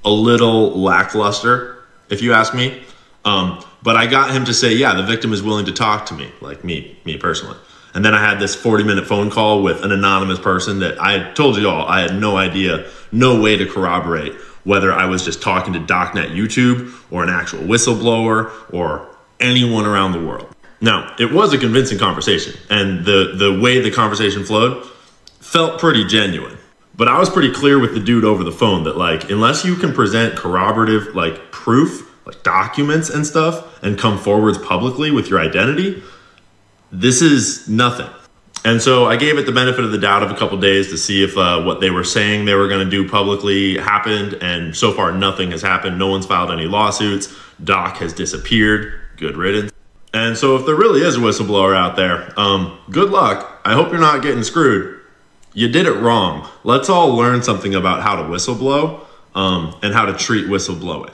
A little lackluster, if you ask me. But I got him to say, yeah, the victim is willing to talk to me, like me personally. And then I had this 40-minute phone call with an anonymous person that I had told you all, I had no idea, no way to corroborate whether I was just talking to DocNet YouTube or an actual whistleblower or anyone around the world. Now, it was a convincing conversation, and the way the conversation flowed felt pretty genuine. But I was pretty clear with the dude over the phone that, like, unless you can present corroborative, like, proof, like documents and stuff, and come forwards publicly with your identity, this is nothing. And so I gave it the benefit of the doubt of a couple days to see if what they were saying they were going to do publicly happened. And so far, nothing has happened. No one's filed any lawsuits. Doc has disappeared. Good riddance. And so if there really is a whistleblower out there, good luck. I hope you're not getting screwed. You did it wrong. Let's all learn something about how to whistleblow and how to treat whistleblowing.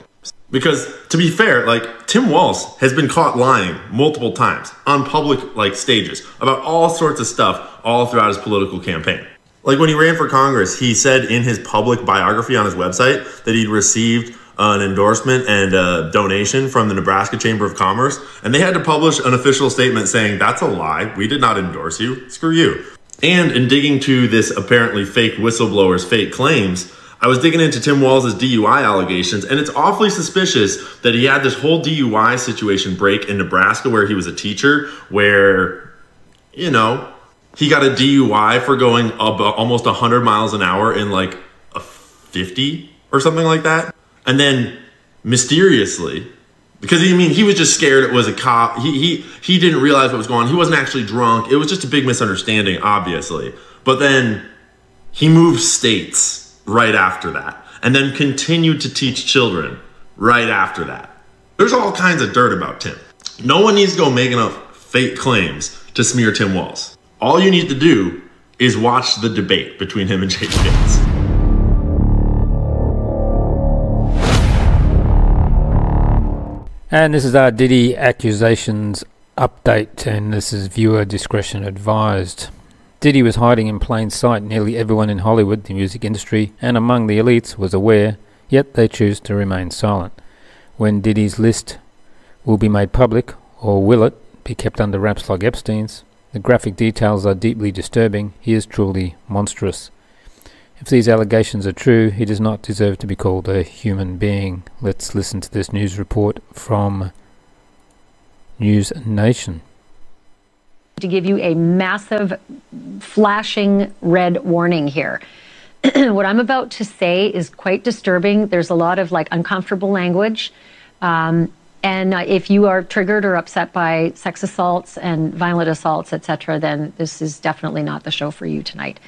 Because to be fair, like, Tim Walz has been caught lying multiple times on public, like, stages about all sorts of stuff all throughout his political campaign. Like, when he ran for Congress, he said in his public biography on his website that he'd received an endorsement and a donation from the Nebraska Chamber of Commerce, and they had to publish an official statement saying, that's a lie, we did not endorse you, screw you. And in digging to this apparently fake whistleblower's fake claims, I was digging into Tim Walz's DUI allegations, and it's awfully suspicious that he had this whole DUI situation break in Nebraska where he was a teacher, where, you know, he got a DUI for going almost 100 miles an hour in like a 50 or something like that. And then mysteriously, because he was just scared it was a cop. He didn't realize what was going on. He wasn't actually drunk. It was just a big misunderstanding, obviously. But then he moved states right after that, and then continued to teach children right after that. There's all kinds of dirt about Tim. No one needs to go making up fake claims to smear Tim Walz. All you need to do is watch the debate between him and Jake Gates. And this is our Diddy accusations update, and this is viewer discretion advised. Diddy was hiding in plain sight. Nearly everyone in Hollywood, the music industry, and among the elites was aware, yet they choose to remain silent. When Diddy's list will be made public, or will it be kept under wraps like Epstein's? The graphic details are deeply disturbing. He is truly monstrous. If these allegations are true, he does not deserve to be called a human being. Let's listen to this news report from News Nation. To give you a massive flashing red warning here. What I'm about to say is quite disturbing. There's a lot of like uncomfortable language. And if you are triggered or upset by sex assaults and violent assaults, etc., then this is definitely not the show for you tonight.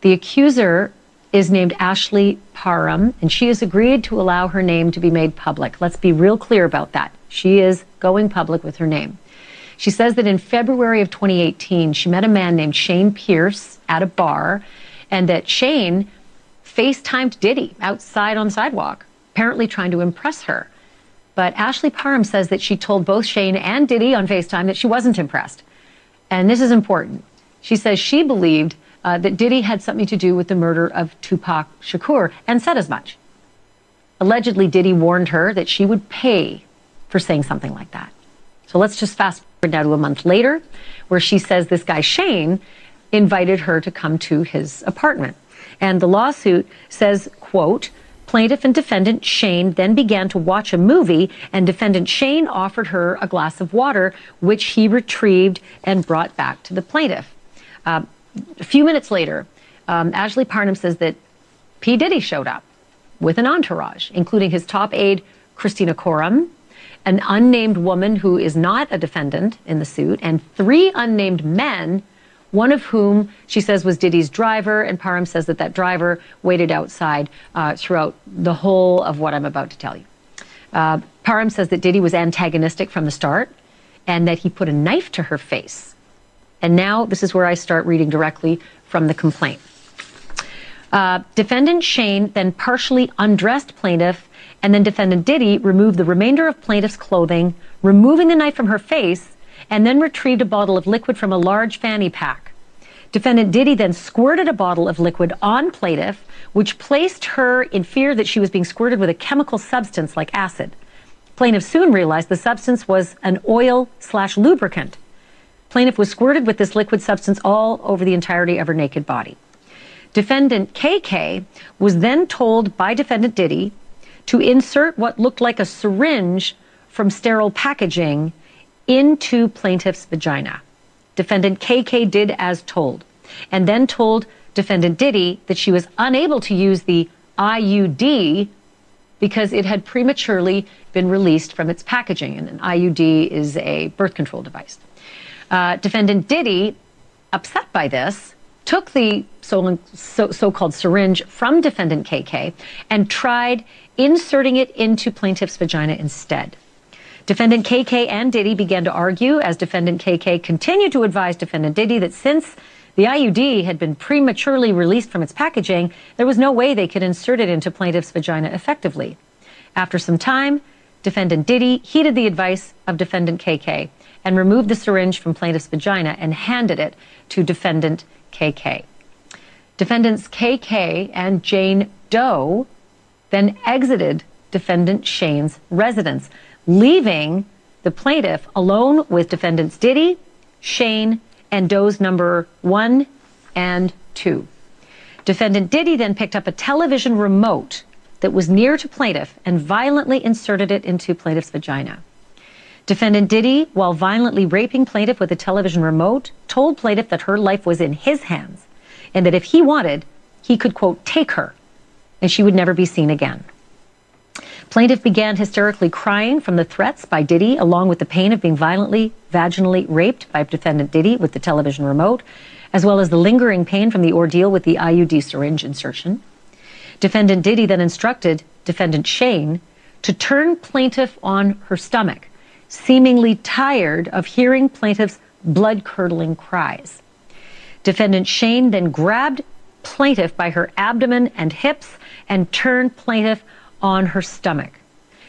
The accuser is named Ashley Parham, and she has agreed to allow her name to be made public. Let's be real clear about that. She is going public with her name. She says that in February of 2018, she met a man named Shane Pierce at a bar, and that Shane FaceTimed Diddy outside on the sidewalk, apparently trying to impress her. But Ashley Parham says that she told both Shane and Diddy on FaceTime that she wasn't impressed. And this is important. She says she believed that Diddy had something to do with the murder of Tupac Shakur, and said as much. Allegedly, Diddy warned her that she would pay for saying something like that. So let's just fast forward now to a month later, where she says this guy Shane invited her to come to his apartment. And the lawsuit says, quote, plaintiff and defendant Shane then began to watch a movie, and defendant Shane offered her a glass of water, which he retrieved and brought back to the plaintiff. A few minutes later, Ashley Parham says that P. Diddy showed up with an entourage, including his top aide, Christina Coram, an unnamed woman who is not a defendant in the suit, and 3 unnamed men, one of whom she says was Diddy's driver, and Parham says that that driver waited outside throughout the whole of what I'm about to tell you. Parham says that Diddy was antagonistic from the start, and that he put a knife to her face. And now this is where I start reading directly from the complaint. Defendant Shane then partially undressed plaintiff, and then defendant Diddy removed the remainder of plaintiff's clothing, removing the knife from her face, and then retrieved a bottle of liquid from a large fanny pack. Defendant Diddy then squirted a bottle of liquid on plaintiff, which placed her in fear that she was being squirted with a chemical substance like acid. Plaintiff soon realized the substance was an oil/lubricant. Plaintiff was squirted with this liquid substance all over the entirety of her naked body. Defendant KK was then told by defendant Diddy to insert what looked like a syringe from sterile packaging into plaintiff's vagina. Defendant KK did as told, and then told defendant Diddy that she was unable to use the IUD because it had prematurely been released from its packaging, and an IUD is a birth control device. Defendant Diddy, upset by this, took the so-called syringe from defendant KK and tried inserting it into plaintiff's vagina instead. Defendant KK and Diddy began to argue as defendant KK continued to advise defendant Diddy that since the IUD had been prematurely released from its packaging, there was no way they could insert it into plaintiff's vagina effectively. After some time, defendant Diddy heeded the advice of defendant KK and removed the syringe from plaintiff's vagina and handed it to defendant KK. Defendants KK and Jane Doe then exited defendant Shane's residence, leaving the plaintiff alone with defendants Diddy, Shane, and Doe's number 1 and 2. Defendant Diddy then picked up a television remote that was near to plaintiff and violently inserted it into plaintiff's vagina. Defendant Diddy, while violently raping plaintiff with a television remote, told plaintiff that her life was in his hands and that if he wanted, he could, quote, take her, and she would never be seen again. Plaintiff began hysterically crying from the threats by Diddy, along with the pain of being violently, vaginally raped by defendant Diddy with the television remote, as well as the lingering pain from the ordeal with the IUD syringe insertion. Defendant Diddy then instructed defendant Shane to turn plaintiff on her stomach, seemingly tired of hearing plaintiff's blood-curdling cries. Defendant Shane then grabbed plaintiff by her abdomen and hips and turned plaintiff on her stomach.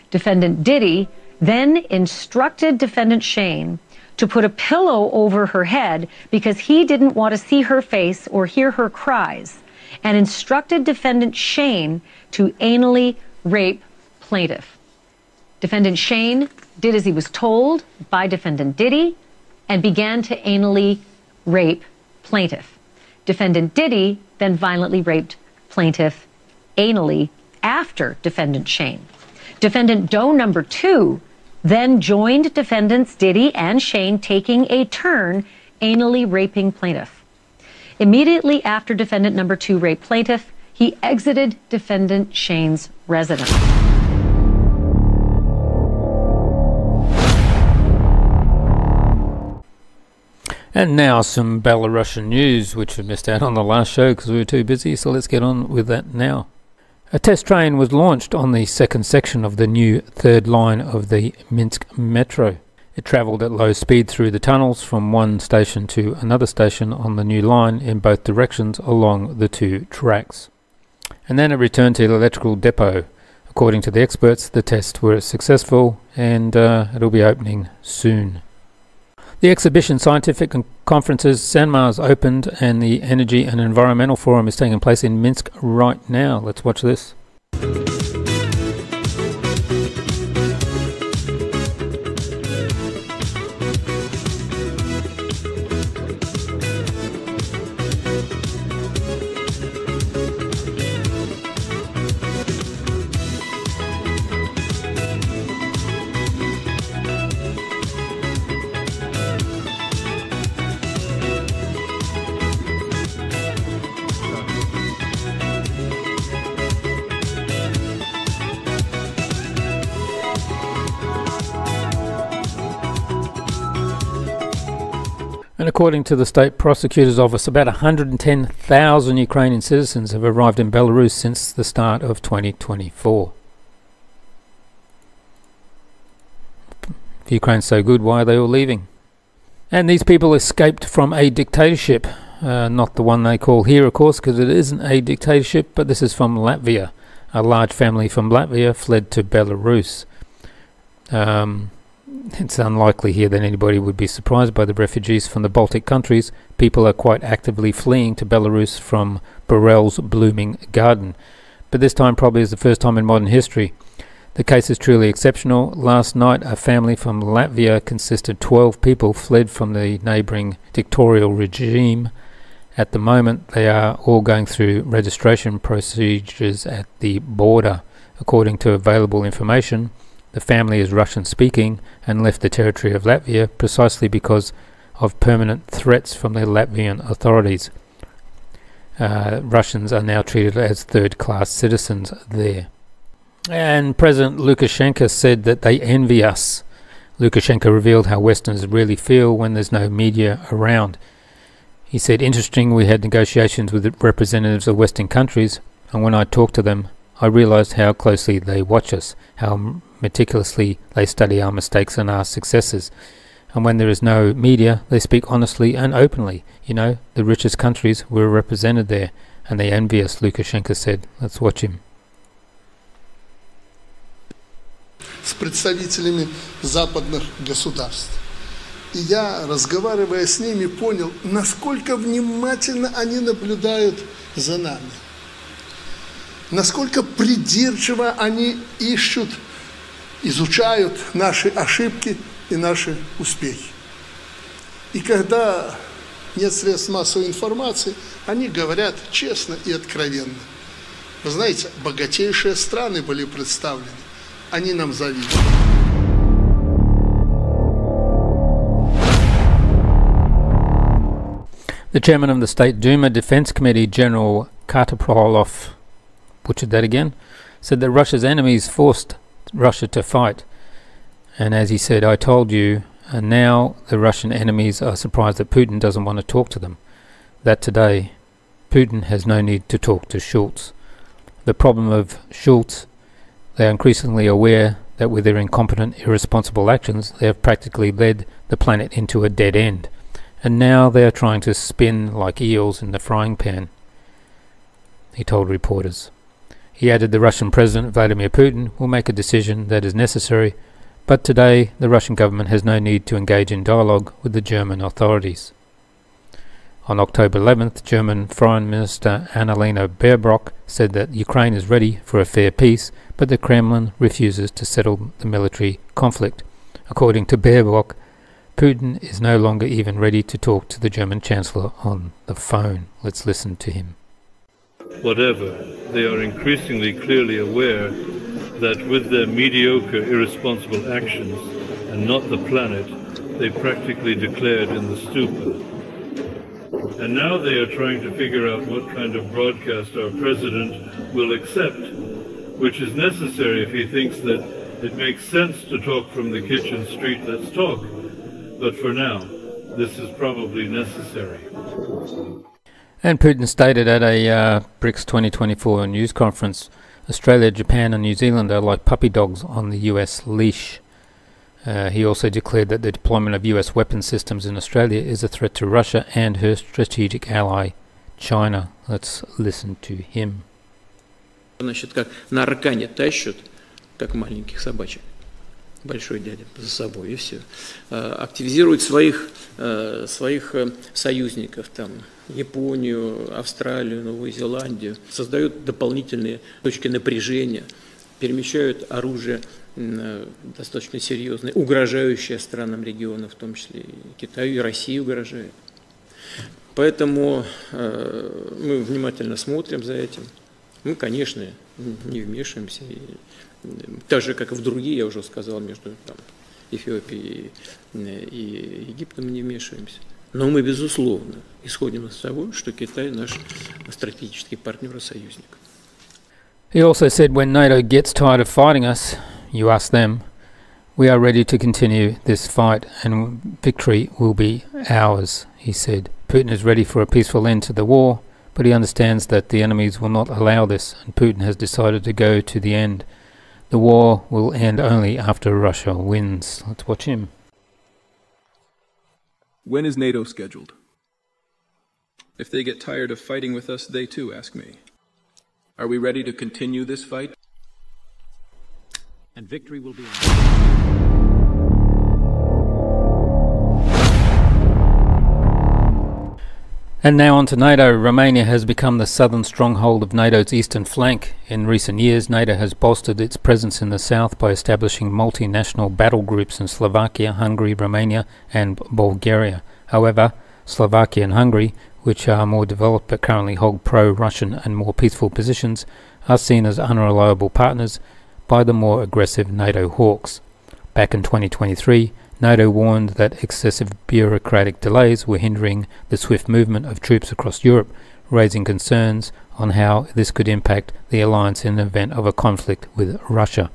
Defendant Diddy then instructed defendant Shane to put a pillow over her head because he didn't want to see her face or hear her cries, and instructed defendant Shane to anally rape plaintiff. Defendant Shane did as he was told by defendant Diddy and began to anally rape plaintiff. Defendant Diddy then violently raped plaintiff anally after defendant Shane. Defendant Doe number 2 then joined defendants Diddy and Shane, taking a turn anally raping plaintiff. Immediately after defendant number 2 raped plaintiff, he exited defendant Shane's residence. And now some Belarusian news, which we missed out on the last show because we were too busy, so let's get on with that now. A test train was launched on the second section of the new third line of the Minsk metro. It travelled at low speed through the tunnels from one station to another station on the new line in both directions along the two tracks. And then it returned to the electrical depot. According to the experts, the tests were successful and it'll be opening soon. The exhibition, scientific conferences, Sanmar's opened, and the Energy and Environmental Forum is taking place in Minsk right now. Let's watch this. And according to the State Prosecutor's Office, about 110,000 Ukrainian citizens have arrived in Belarus since the start of 2024. If Ukraine's so good, why are they all leaving? And these people escaped from a dictatorship, not the one they call here, of course, because it isn't a dictatorship, but this is from Latvia. A large family from Latvia fled to Belarus. It's unlikely here that anybody would be surprised by the refugees from the Baltic countries. People are quite actively fleeing to Belarus from Borel's blooming garden. But this time probably is the first time in modern history. The case is truly exceptional. Last night, a family from Latvia consisted of 12 people fled from the neighbouring dictatorial regime. At the moment, they are all going through registration procedures at the border. According to available information, the family is Russian-speaking and left the territory of Latvia precisely because of permanent threats from the Latvian authorities. Russians are now treated as third-class citizens there. And President Lukashenko said that they envy us. Lukashenko revealed how Westerners really feel when there's no media around. He said, "Interesting, we had negotiations with the representatives of Western countries, and when I talked to them, I realized how closely they watch us, how meticulously they study our mistakes and our successes. And when there is no media, they speak honestly and openly. You know, the richest countries were represented there, and they envy us," Lukashenko said. Let's watch him. С представителями западных государств. И я, разговаривая с ними, понял, насколько внимательно они наблюдают за нами. Насколько придирчиво они ищут, изучают наши ошибки и наши успехи. И когда нет средств массовой информации, они говорят честно и откровенно. Вы знаете, богатейшие страны были представлены. Они нам завидуют. The chairman of the State Duma Defense Committee, General Kartapolov, butchered that again, said that Russia's enemies forced Russia to fight. And as he said, "I told you," and now the Russian enemies are surprised that Putin doesn't want to talk to them. That today, Putin has no need to talk to Schultz. The problem of Schultz, they are increasingly aware that with their incompetent, irresponsible actions, they have practically led the planet into a dead end. And now they are trying to spin like eels in the frying pan, he told reporters. He added the Russian President Vladimir Putin will make a decision that is necessary, but today the Russian government has no need to engage in dialogue with the German authorities. On October 11th, German Foreign Minister Annalena Baerbock said that Ukraine is ready for a fair peace, but the Kremlin refuses to settle the military conflict. According to Baerbock, Putin is no longer even ready to talk to the German Chancellor on the phone. Let's listen to him. Whatever, they are increasingly clearly aware that with their mediocre, irresponsible actions, and not the planet, they practically declared in the stupor. And now they are trying to figure out what kind of broadcast our president will accept, which is necessary if he thinks that it makes sense to talk from the kitchen street, let's talk. But for now, this is probably necessary. And Putin stated at a BRICS 2024 news conference, Australia, Japan and New Zealand are like puppy dogs on the US leash. He also declared that the deployment of US weapon systems in Australia is a threat to Russia and her strategic ally, China. Let's listen to him. Значит, как на аркане тащат, как маленьких собачек. Большой дядя за собой, и все. Активизируют своих союзников, там, Японию, Австралию, Новую Зеландию, создают дополнительные точки напряжения, перемещают оружие достаточно серьезное, угрожающее странам региона, в том числе и Китаю, и России угрожает. Поэтому мы внимательно смотрим за этим. Мы, конечно, не вмешиваемся, так же, как и в другие, я уже сказал, между там, Эфиопией и Египтом не вмешиваемся. Но мы, безусловно, исходим из того, что Китай наш стратегический партнер и союзник. He also said when NATO gets tired of fighting us, you ask them, we are ready to continue this fight and victory will be ours, he said. Putin is ready for a peaceful end to the war, but he understands that the enemies will not allow this, and Putin has decided to go to the end. The war will end only after Russia wins. Let's watch him. When is NATO scheduled? If they get tired of fighting with us, they too ask me. Are we ready to continue this fight? And victory will be And now on to NATO. Romania has become the southern stronghold of NATO's eastern flank. In recent years, NATO has bolstered its presence in the south by establishing multinational battle groups in Slovakia, Hungary, Romania and Bulgaria. However, Slovakia and Hungary, which are more developed but currently hold pro-Russian and more peaceful positions, are seen as unreliable partners by the more aggressive NATO hawks. Back in 2023, NATO warned that excessive bureaucratic delays were hindering the swift movement of troops across Europe, raising concerns on how this could impact the alliance in the event of a conflict with Russia.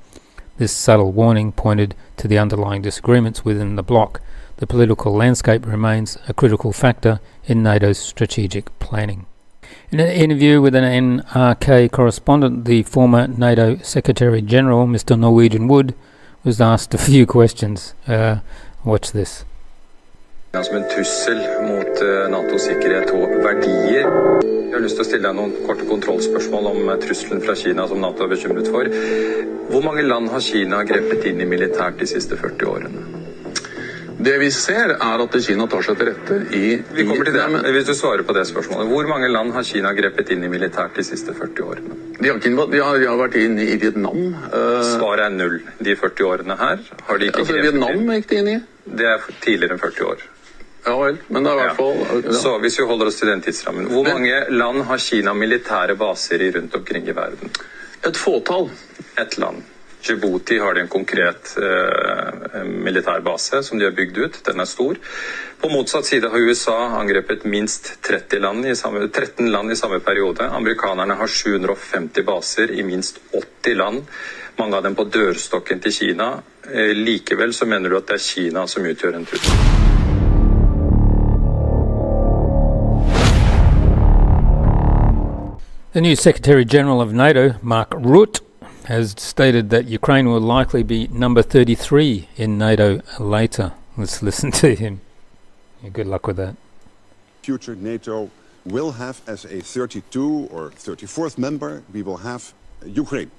This subtle warning pointed to the underlying disagreements within the bloc. The political landscape remains a critical factor in NATO's strategic planning. In an interview with an NRK correspondent, the former NATO Secretary General, Mr. Norwegian Wood, was asked a few questions. Watch this. Som en trussel mot NATOs sikkerhet og verdier. Jeg har lyst til å stille deg noen korte kontrollspørsmål om trusselen fra Kina som NATO er bekymret for. Hvor mange land har Kina grepet inn i militært de siste 40 årene? Det vi ser at Kina tar seg til rette i... Vi kommer til det, hvis du svarer på det spørsmålet. Hvor mange land har Kina grepet inn i militært de siste 40 årene? De har vært inn i Vietnam. Svaret er 0. De 40 årene her har de ikke grepet inn. Vietnam gikk de inn i? Det er tidligere enn 40 år. Ja vel, men det er i hvert fall... Ja. Så hvis vi holder oss til den tidsrammen, hvor mange land har Kina militære baser i rundt omkring i verden? Et fåtall. Et land. Djibouti har de en konkret militær base som de har bygd ut. Den er stor. På motsatt side har USA angrepet minst 13 land i samme periode. Amerikanerne har 750 baser i minst 80 land. Mange av dem på dørstokken til Kina. Likevel så mener du at det er Kina som utgjør en trussel. The new Secretary General of NATO, Mark Rutte, has stated that Ukraine will likely be number 33 in NATO later. Let's listen to him. Good luck with that. Future NATO will have as a 32 or 34th member, we will have Ukraine.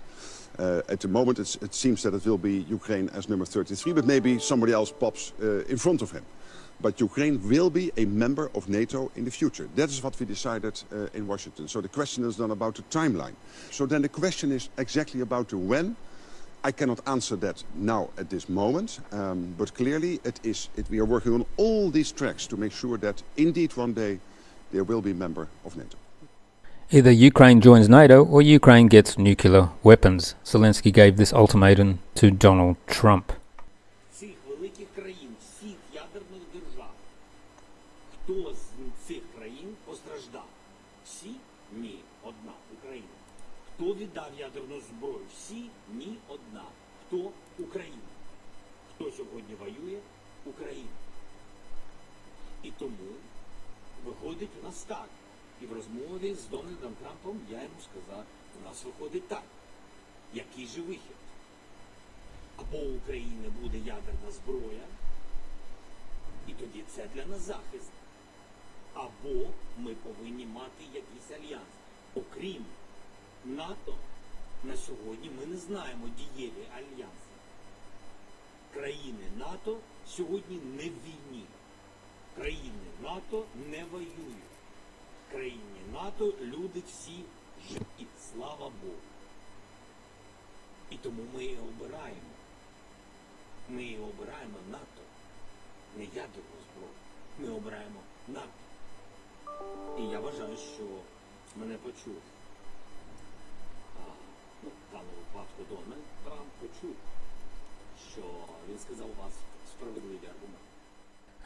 At the moment it seems that it will be Ukraine as number 33, but maybe somebody else pops in front of him. But Ukraine will be a member of NATO in the future. That is what we decided in Washington. So the question is then about the timeline. So then the question is exactly about the when. I cannot answer that now at this moment, but clearly we are working on all these tracks to make sure that indeed one day there will be a member of NATO. Either Ukraine joins NATO or Ukraine gets nuclear weapons. Zelensky gave this ultimatum to Donald Trump. Хто з цих країн постраждав? Всі? Ні, одна Україна. Хто віддав ядерну зброю? Всі? Ні, одна. Хто? Україна. Хто сьогодні воює? Україна. І тому виходить у нас так. І в розмові з Дональдом Трампом я йому сказав, у нас виходить так. Який же вихід? Або у України буде ядерна зброя, і тоді це для нас захист. Або ми повинні мати якийсь альянс. Окрім НАТО, на сьогодні ми не знаємо дієві альянси. Країни НАТО сьогодні не в війні. Країни НАТО не воюють. Країни НАТО люди всі живі, слава Богу. І тому ми і обираємо. Ми і обираємо НАТО. Не ядерну зброю. Ми обираємо НАТО. І я вважаю, що мене почув. В даному випадку Дональд Трамп почув, що він сказав у вас справедливі аргументи.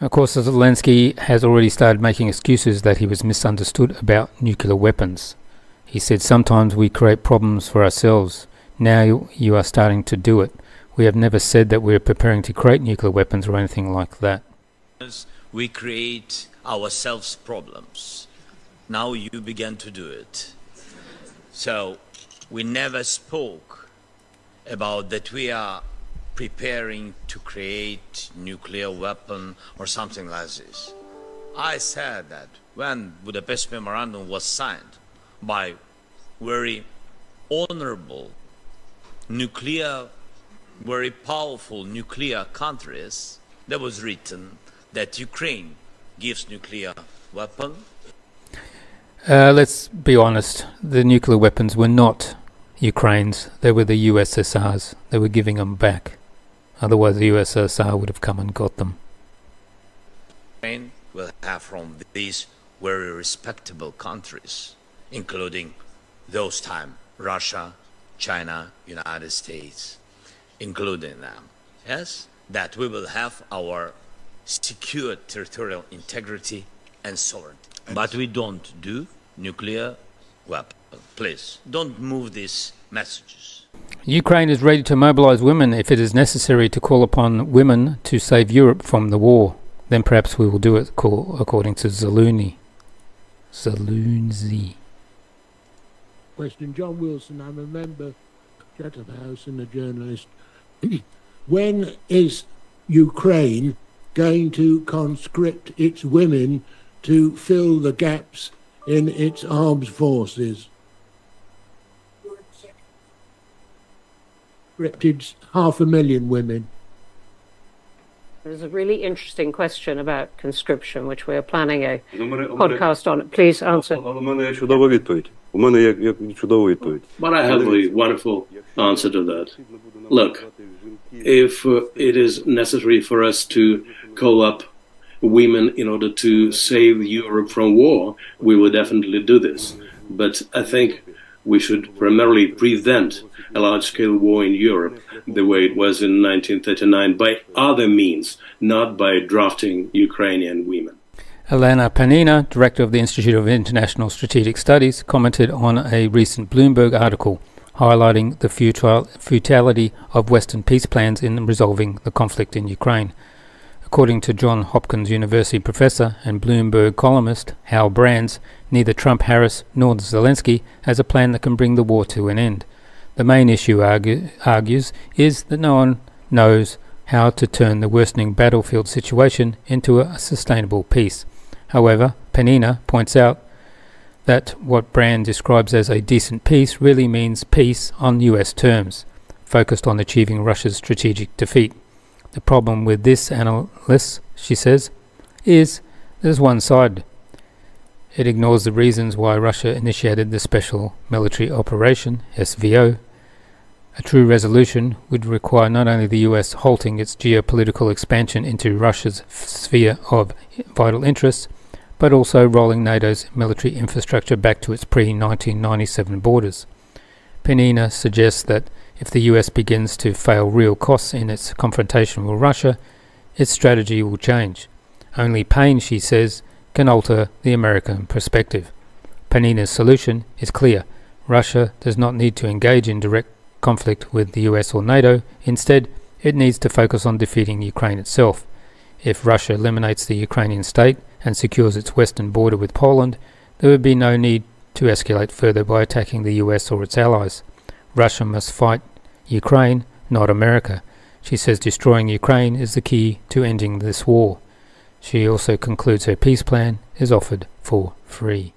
Of course, Zelensky has already started making excuses that he was misunderstood about nuclear weapons. He said, sometimes we create problems for ourselves. Now you are starting to do it. We have never said that we are preparing to create nuclear weapons or anything like that. We create ourselves problems. Now you began to do it. So we never spoke about that we are preparing to create nuclear weapon or something like this. I said that when Budapest Memorandum was signed by very honorable nuclear, very powerful nuclear countries, there was written that Ukraine gives nuclear weapon. Let's be honest, the nuclear weapons were not Ukraine's, they were the USSR's. They were giving them back. Otherwise the USSR would have come and got them. Ukraine will have from these very respectable countries, including those time Russia, China, United States, including them. Yes, that we will have our secure territorial integrity and sovereignty. But we don't do nuclear weapon. Please, don't move these messages. Ukraine is ready to mobilize women if it is necessary to call upon women to save Europe from the war. Then perhaps we will do it, according to Zelensky. Question. John Wilson, I'm a member, Chatham House, and a journalist. When is Ukraine going to conscript its women to fill the gaps in its armed forces? Conscripted 500,000 women. There's a really interesting question about conscription, which we are planning a podcast on. Please answer. But I have a wonderful answer to that. Look, if it is necessary for us to call up women in order to save Europe from war, we will definitely do this. But I think we should primarily prevent a large-scale war in Europe the way it was in 1939 by other means, not by drafting Ukrainian women. Elena Panina, director of the Institute of International Strategic Studies, commented on a recent Bloomberg article highlighting the futility of Western peace plans in resolving the conflict in Ukraine. According to Johns Hopkins University professor and Bloomberg columnist Hal Brands, neither Trump, Harris nor Zelensky has a plan that can bring the war to an end. The main issue, argues, is that no one knows how to turn the worsening battlefield situation into a sustainable peace. However, Panina points out that what Brand describes as a decent peace really means peace on US terms, focused on achieving Russia's strategic defeat. The problem with this analysis, she says, is there's one side. It ignores the reasons why Russia initiated the Special Military Operation, SVO. A true resolution would require not only the US halting its geopolitical expansion into Russia's sphere of vital interests, but also rolling NATO's military infrastructure back to its pre-1997 borders. Panina suggests that if the US begins to fail real costs in its confrontation with Russia, its strategy will change. Only pain, she says, can alter the American perspective. Panina's solution is clear. Russia does not need to engage in direct conflict with the US or NATO. Instead, it needs to focus on defeating Ukraine itself. If Russia eliminates the Ukrainian state and secures its western border with Poland, there would be no need to escalate further by attacking the US or its allies. Russia must fight Ukraine, not America. She says destroying Ukraine is the key to ending this war. She also concludes her peace plan is offered for free.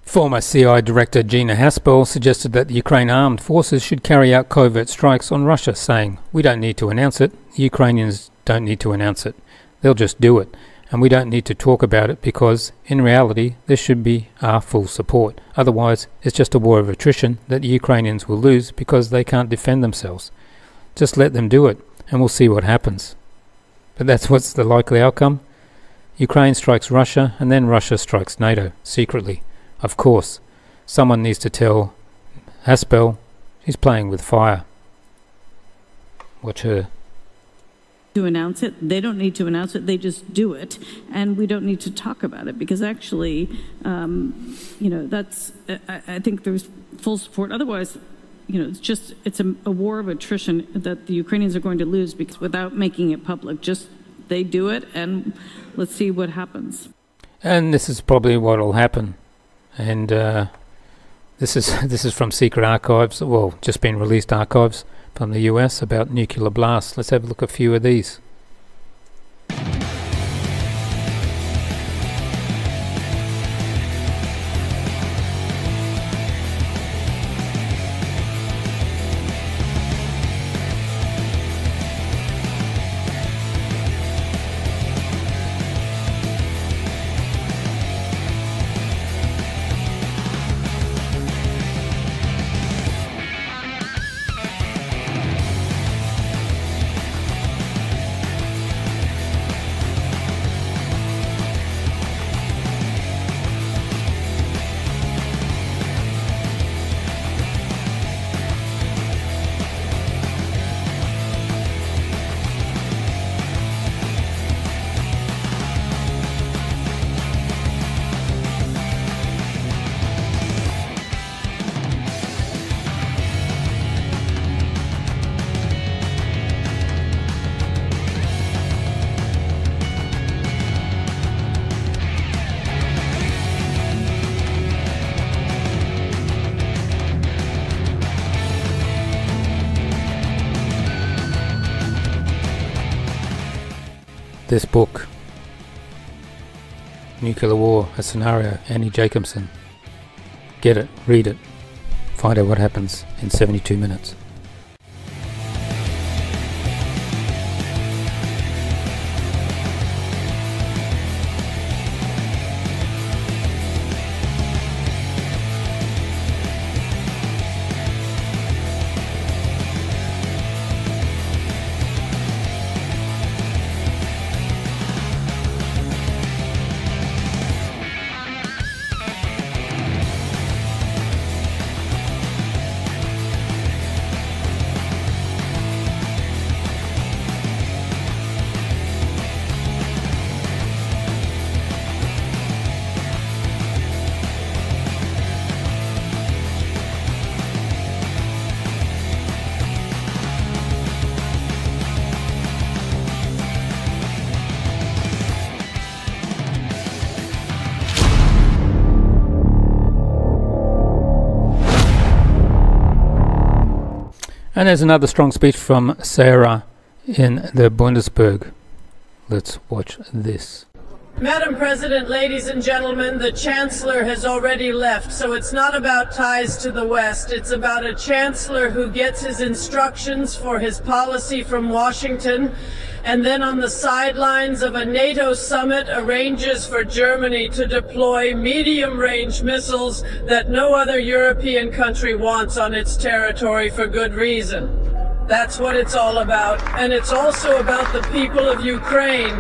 Former CI Director Gina Haspel suggested that the Ukraine armed forces should carry out covert strikes on Russia, saying, "We don't need to announce it. The Ukrainians don't need to announce it. They'll just do it. And we don't need to talk about it because, in reality, there should be our full support. Otherwise, it's just a war of attrition that the Ukrainians will lose because they can't defend themselves. Just let them do it, and we'll see what happens." But that's what's the likely outcome. Ukraine strikes Russia, and then Russia strikes NATO, secretly. Of course, someone needs to tell Haspel she's playing with fire. Watch her. To announce it. They don't need to announce it. They just do it. And we don't need to talk about it because actually, that's, I think there's full support. Otherwise, it's a war of attrition that the Ukrainians are going to lose because without making it public, just they do it and let's see what happens. And this is probably what will happen. And this is from secret archives, well, just been released archives from the US about nuclear blasts. Let's have a look at a few of these. this book, Nuclear War, A Scenario, Annie Jacobsen. Get it, read it, find out what happens in 72 minutes. And there's another strong speech from Sarah in the Bundesburg. Let's watch this. Madam President, ladies and gentlemen, the Chancellor has already left, so it's not about ties to the West. It's about a Chancellor who gets his instructions for his policy from Washington, and then on the sidelines of a NATO summit arranges for Germany to deploy medium-range missiles that no other European country wants on its territory for good reason. That's what it's all about. And it's also about the people of Ukraine.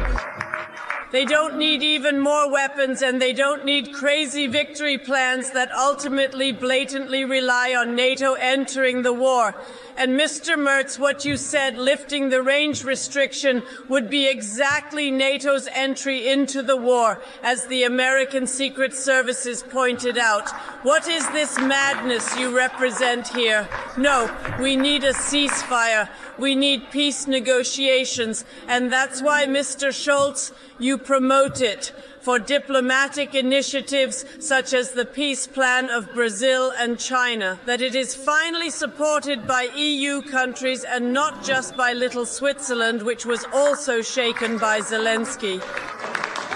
They don't need even more weapons, and they don't need crazy victory plans that ultimately blatantly rely on NATO entering the war. And Mr. Merz, what you said, lifting the range restriction, would be exactly NATO's entry into the war, as the American Secret Services pointed out. What is this madness you represent here? No, we need a ceasefire. We need peace negotiations. And that's why, Mr. Scholz, you promote it for diplomatic initiatives such as the peace plan of Brazil and China, that it is finally supported by EU countries and not just by little Switzerland, which was also shaken by Zelensky.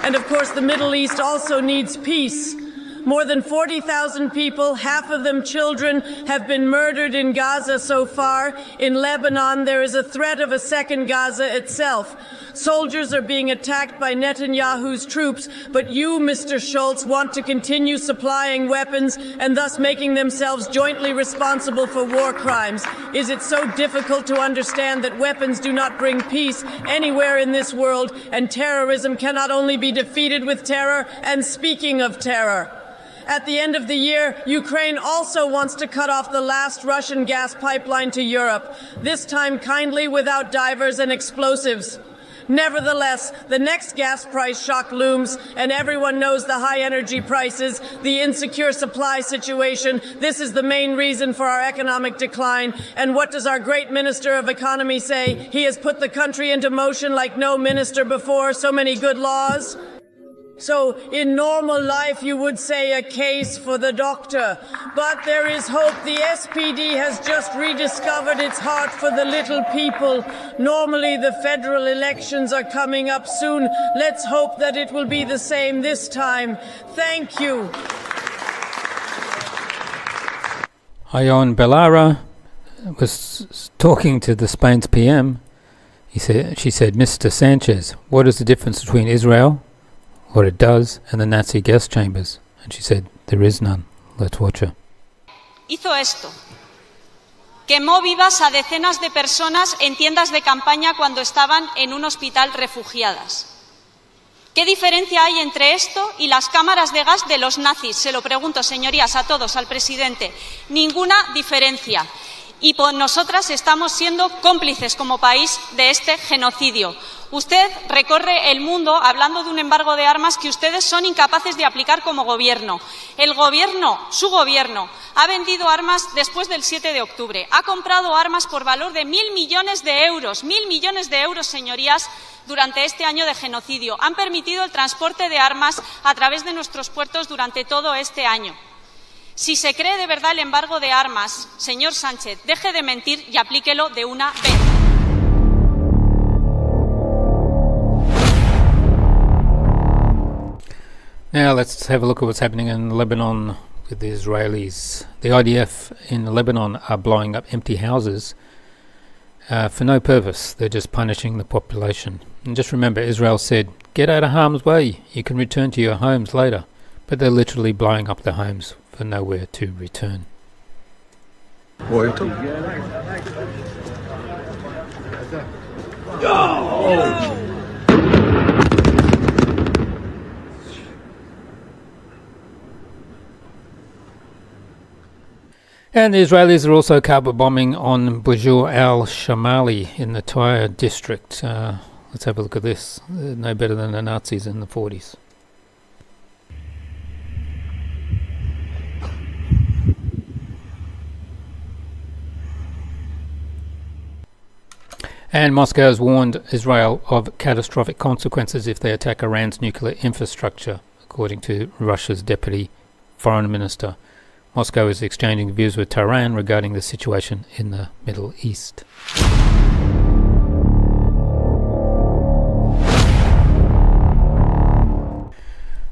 And of course, the Middle East also needs peace. More than 40,000 people, half of them children, have been murdered in Gaza so far. In Lebanon, there is a threat of a second Gaza itself. Soldiers are being attacked by Netanyahu's troops, but you, Mr. Scholz, want to continue supplying weapons and thus making themselves jointly responsible for war crimes. Is it so difficult to understand that weapons do not bring peace anywhere in this world, and terrorism cannot only be defeated with terror? And speaking of terror, at the end of the year, Ukraine also wants to cut off the last Russian gas pipeline to Europe, this time kindly without divers and explosives. Nevertheless, the next gas price shock looms, and everyone knows the high energy prices, the insecure supply situation. This is the main reason for our economic decline. And what does our great Minister of Economy say? He has put the country into motion like no minister before, so many good laws. So, in normal life, you would say a case for the doctor. But there is hope. The SPD has just rediscovered its heart for the little people. Normally, the federal elections are coming up soon. Let's hope that it will be the same this time. Thank you. Ion Belara was talking to the Spain's PM. She said, Mr. Sanchez, what is the difference between Israel, what it does, and the Nazi gas chambers? And she said, there is none. Let's watch her. Hizo esto. Quemó vivas a decenas de personas en tiendas de campaña cuando estaban en un hospital refugiadas. ¿Qué diferencia hay entre esto y las cámaras de gas de los nazis? Se lo pregunto, señorías, a todos, al presidente. Ninguna diferencia. Y nosotras estamos siendo cómplices como país de este genocidio. Usted recorre el mundo hablando de un embargo de armas que ustedes son incapaces de aplicar como gobierno. El gobierno, su gobierno, ha vendido armas después del 7 de octubre. Ha comprado armas por valor de 1.000 millones de euros. 1.000 millones de euros, señorías, durante este año de genocidio. Han permitido el transporte de armas a través de nuestros puertos durante todo este año. Si se cree de verdad el embargo de armas, señor Sánchez, deje de mentir y aplíquelo de una vez. Now let's have a look at what's happening in Lebanon with the Israelis. The IDF in Lebanon are blowing up empty houses for no purpose. They're just punishing the population. And just remember, Israel said, get out of harm's way. You can return to your homes later. But they're literally blowing up their homes for nowhere to return. And the Israelis are also carpet bombing on Bujur al-Shamali in the Tyre district. Let's have a look at this. They're no better than the Nazis in the 40s. And Moscow has warned Israel of catastrophic consequences if they attack Iran's nuclear infrastructure, according to Russia's deputy foreign minister. Moscow is exchanging views with Tehran regarding the situation in the Middle East.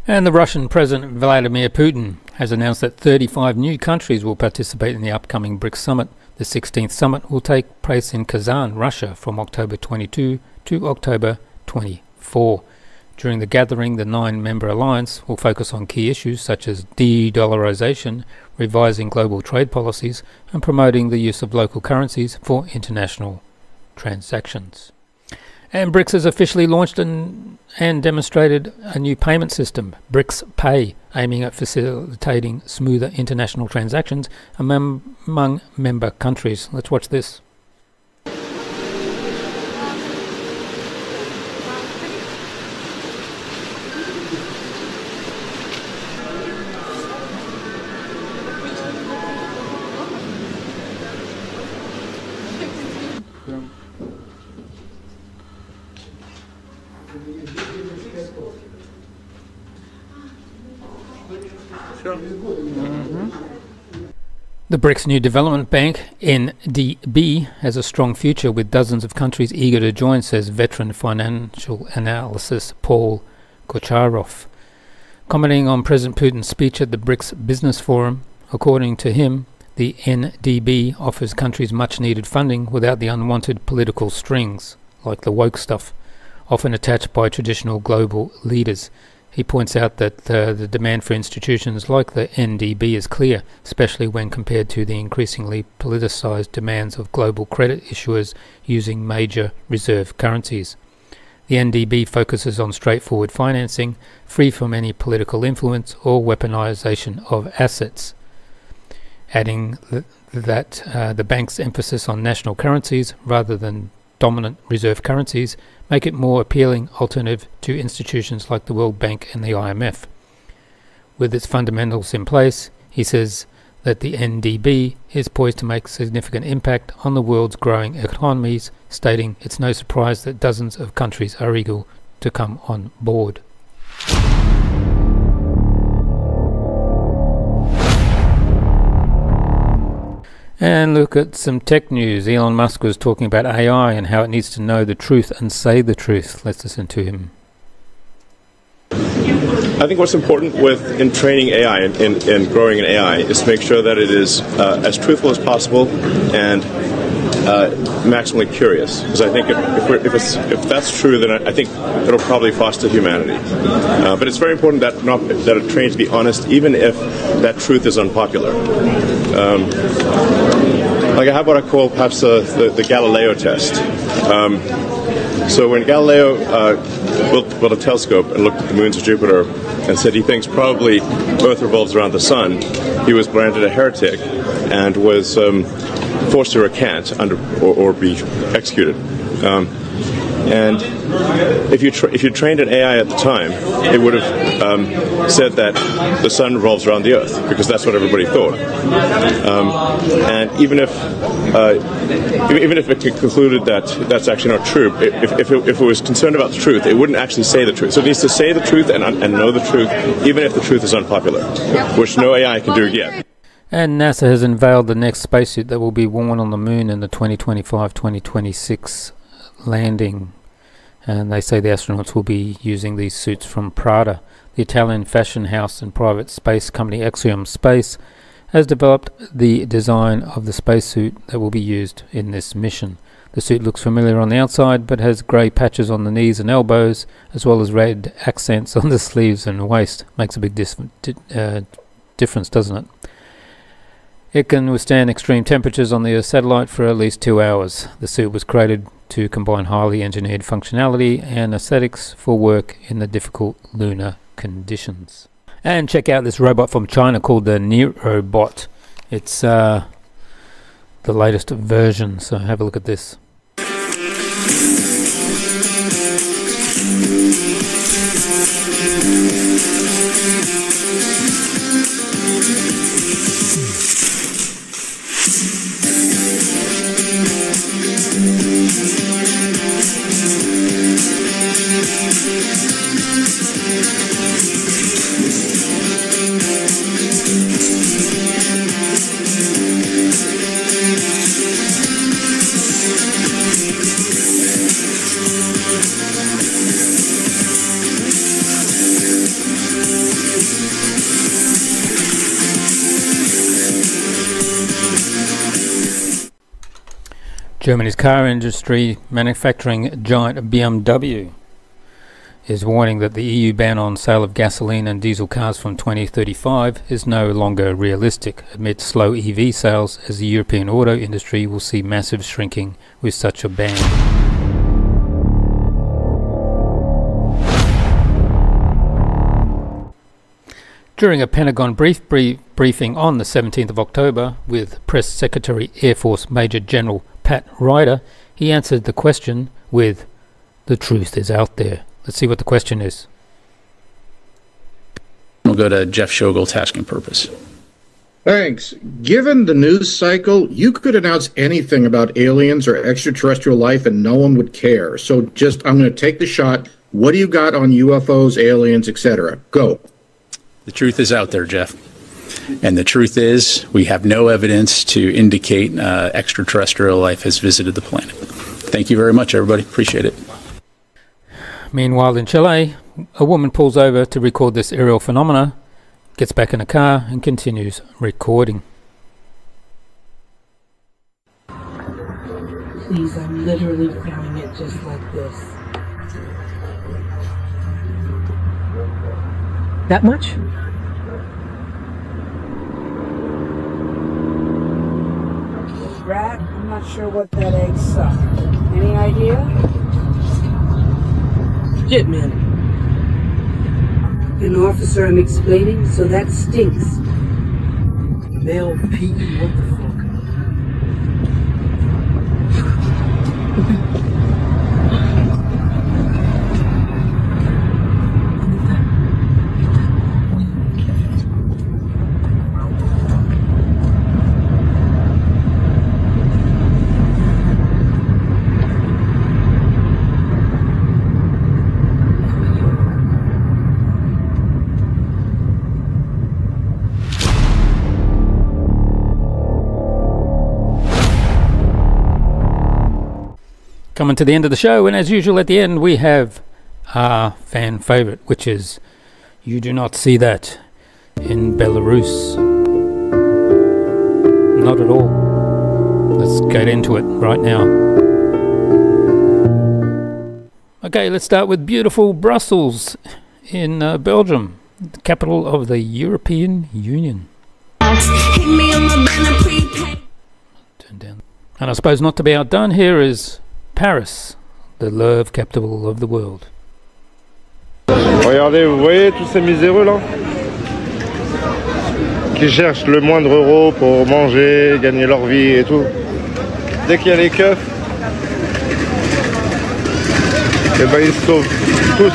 And the Russian President Vladimir Putin has announced that 35 new countries will participate in the upcoming BRICS summit. The 16th summit will take place in Kazan, Russia, from October 22 to October 24. During the gathering, the 9-member alliance will focus on key issues such as de-dollarization, revising global trade policies, and promoting the use of local currencies for international transactions. And BRICS has officially launched and demonstrated a new payment system, BRICS Pay, aiming at facilitating smoother international transactions among member countries. Let's watch this. The BRICS New Development Bank, NDB, has a strong future with dozens of countries eager to join, says veteran financial analyst Paul Kocharov. Commenting on President Putin's speech at the BRICS Business Forum, according to him, the NDB offers countries much-needed funding without the unwanted political strings, like the woke stuff, often attached by traditional global leaders. He points out that the demand for institutions like the NDB is clear, especially when compared to the increasingly politicized demands of global credit issuers using major reserve currencies. The NDB focuses on straightforward financing, free from any political influence or weaponization of assets, adding that the bank's emphasis on national currencies rather than dominant reserve currencies make it more appealing alternative to institutions like the World Bank and the IMF. With its fundamentals in place, he says that the NDB is poised to make significant impact on the world's growing economies, stating it's no surprise that dozens of countries are eager to come on board. And look at some tech news. Elon Musk was talking about AI and how it needs to know the truth and say the truth. Let's listen to him. I think what's important in training AI and growing an AI is to make sure that it is as truthful as possible and maximally curious. Because I think if that's true, then I think it'll probably foster humanity. But it's very important that it trains to be honest, even if that truth is unpopular. Like I have what I call perhaps the Galileo test. So when Galileo built a telescope and looked at the moons of Jupiter and said he thinks probably Earth revolves around the sun, he was branded a heretic and was forced to recant or be executed. And if you trained an AI at the time, it would have said that the sun revolves around the Earth, because that's what everybody thought. And even if it concluded that that's actually not true, if it was concerned about the truth, it wouldn't actually say the truth. So it needs to say the truth and know the truth, even if the truth is unpopular, which no AI can do yet. And NASA has unveiled the next spacesuit that will be worn on the moon in the 2025-2026 landing. And they say the astronauts will be using these suits from Prada. the Italian fashion house and private space company Axiom Space has developed the design of the spacesuit that will be used in this mission. The suit looks familiar on the outside, but has grey patches on the knees and elbows, as well as red accents on the sleeves and waist. Makes a big difference, doesn't it? It can withstand extreme temperatures on the Earth satellite for at least 2 hours. The suit was created to combine highly engineered functionality and aesthetics for work in the difficult lunar conditions. And check out this robot from China called the NeuroBot. It's the latest version, so have a look at this. Germany's car industry manufacturing giant BMW is warning that the EU ban on sale of gasoline and diesel cars from 2035 is no longer realistic amid slow EV sales, as the European auto industry will see massive shrinking with such a ban. During a Pentagon briefing on the 17th of October with Press Secretary Air Force Major General Pat Ryder, he answered the question with, "The truth is out there." Let's see what the question is. We'll go to Jeff Shogel, Task and Purpose. Thanks. Given the news cycle, you could announce anything about aliens or extraterrestrial life and no one would care. So I'm going to take the shot. What do you got on UFOs, aliens, etc.? Go. The truth is out there, Jeff. And the truth is, we have no evidence to indicate extraterrestrial life has visited the planet. Thank you very much, everybody. Appreciate it. Meanwhile, in Chile, a woman pulls over to record this aerial phenomena, gets back in a car and continues recording. Please, I'm literally filming it just like this. That much? Rat, I'm not sure what that egg sucked. Any idea? Hitman. An officer I'm explaining, so that stinks. Male PE, what the fuck? Coming to the end of the show, and as usual at the end we have our fan favourite, which is "You Do Not See That in Belarus." Not at all. Let's get into it right now. Okay, let's start with beautiful Brussels in Belgium, the capital of the European Union. Turn down. And I suppose not to be outdone, here is Paris, the love capital of the world. Regardez, vous voyez tous ces miséreux là qui cherchent le moindre euro pour manger, gagner leur vie et tout. Dès qu'il y a les keufs, et ben ils se sauvent tous.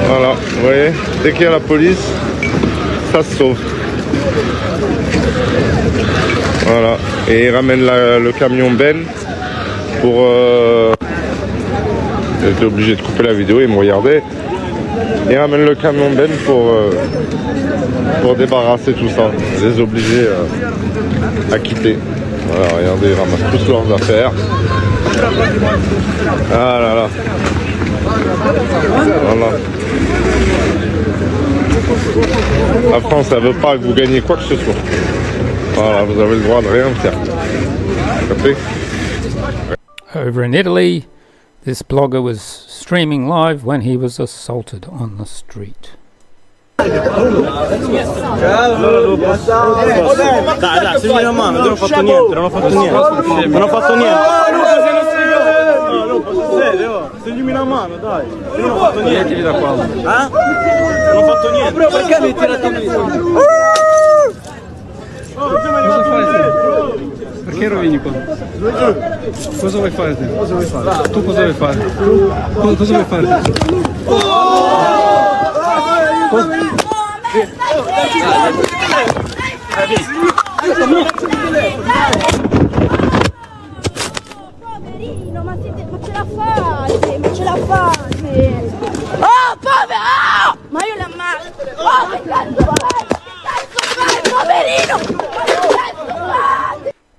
Voilà, vous voyez, dès qu'il y a la police, ça se sauve. Voilà, et ils ramènent le camion Ben pour... J'étais obligé de couper la vidéo, ils me regardaient. Ils ramènent le camion Ben pour débarrasser tout ça, les obliger à quitter. Voilà, regardez, ils ramassent tous leurs affaires. Ah là là. Voilà. La France, elle veut pas que vous gagniez quoi que ce soit. Voilà, vous avez le droit de rien faire. Compris? Over in Italy, this blogger was streaming live when he was assaulted on the street. Dai, segui la mano, non ho fatto niente, non ho fatto niente. Non ho fatto niente. Seguimi la mano, dai. Non ho fatto niente. Da qua. Non ho fatto niente. Però perché mi hai tirato lì? Cosa fai? Perché rovini qua? Cosa vuoi fare te? Cosa vuoi fare? Tu cosa vuoi fare? Cosa vuoi fare? Poverino, ma ce la fate, ma ce la fate! Oh, povero! Ma io l'ammazzo! Oh, che cazzo fai? Che cazzo fai, poverino?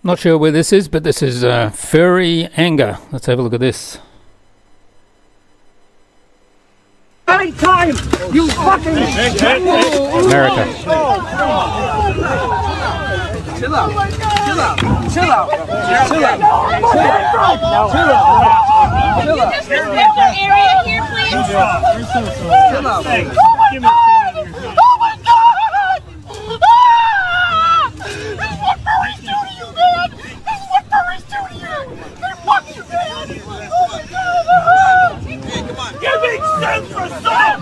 Not sure where this is, but this is furry anger. Let's have a look at this. Time, you fucking America. Chill out. Chill out. Chill out. Chill out. Can you just respect our area here, please? Chill out. Oh my God! Ah! This is what furries do to you, man! This is what furries do to you! They fuck you, man! Oh my God! Hey, come on. Give me sense for some!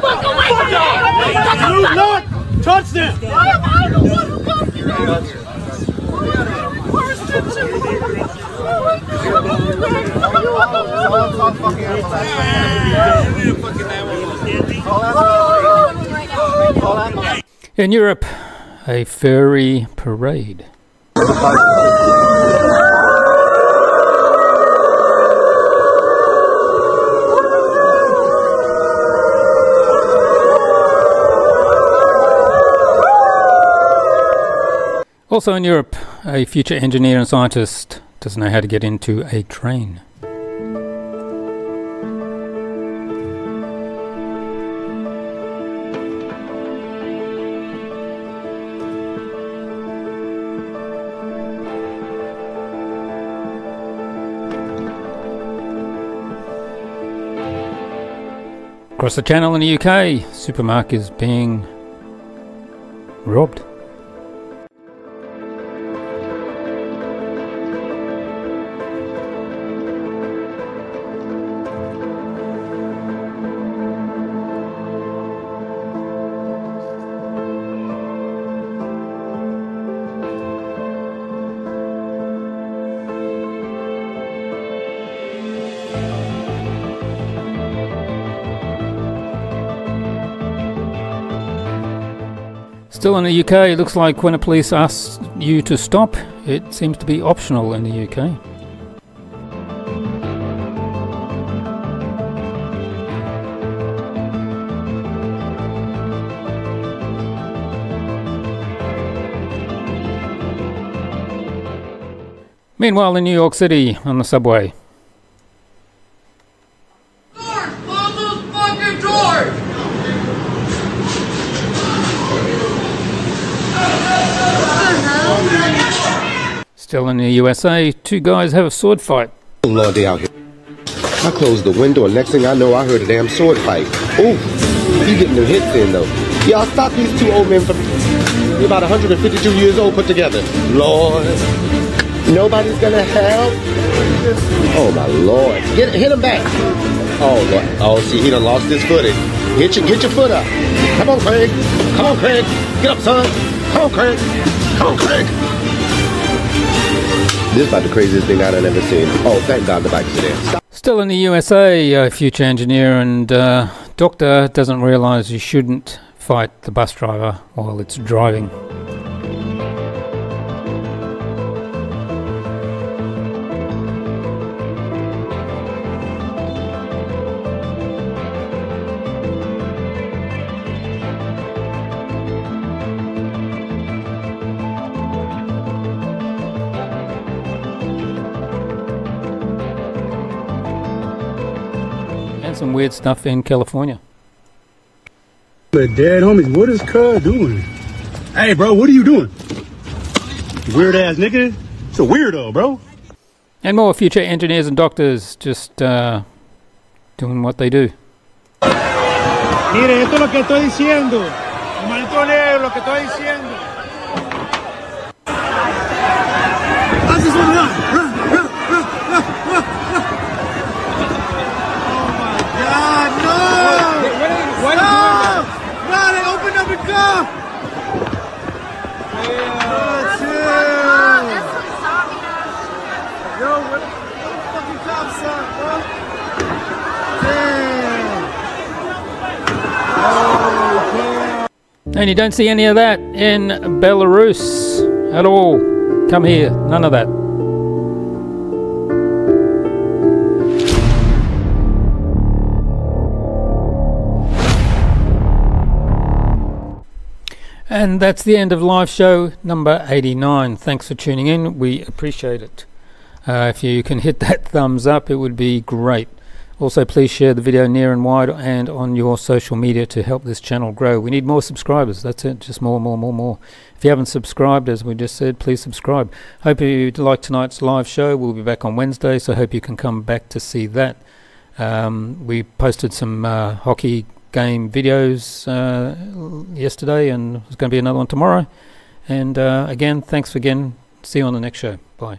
Fuck away from me! Do not touch this! Why am I the one who got you? In Europe, a furry parade. Also in Europe, a future engineer and scientist doesn't know how to get into a train. Across the channel in the UK, Supermark is being robbed. Still in the UK, it looks like when a police asks you to stop, it seems to be optional in the UK. Meanwhile, in New York City, on the subway. Close those fucking doors! Still in the USA, two guys have a sword fight. Long day out here. I closed the window and next thing I know I heard a damn sword fight. Ooh, he getting them hits in though. Y'all stop these two old men from about 152 years old put together. Lord, nobody's gonna help. Oh my Lord, hit him back. Oh Lord, oh see he done lost his footing. Get your foot up. Come on Craig, come on Craig, get up son. Come on Craig, come on Craig. This is about the craziest thing I've ever seen. Oh, thank God the bikes are there. Stop. Still in the USA, a future engineer and doctor doesn't realise you shouldn't fight the bus driver while it's driving. some weird stuff in California. But dad, homies, what is Cuz doing? Hey, bro, what are you doing? Weird ass nigga. It's a weirdo, bro. And more future engineers and doctors just doing what they do. Mire, esto es lo que estoy diciendo. Maldito negro, lo que estoy diciendo. Haz eso, run. Oh my God, no! No, they open up and go! Yo, where the fucking cops at, bro? And you don't see any of that in Belarus at all. Come here, none of that. And that's the end of live show number 89. Thanks for tuning in. We appreciate it. If you can hit that thumbs up, it would be great. Also, please share the video near and wide and on your social media to help this channel grow. We need more subscribers. That's it. Just more. If you haven't subscribed, as we just said, please subscribe. Hope you liked tonight's live show. We'll be back on Wednesday, so hope you can come back to see that. We posted some hockey game videos yesterday, and there's going to be another one tomorrow. And again, thanks again. See you on the next show. Bye.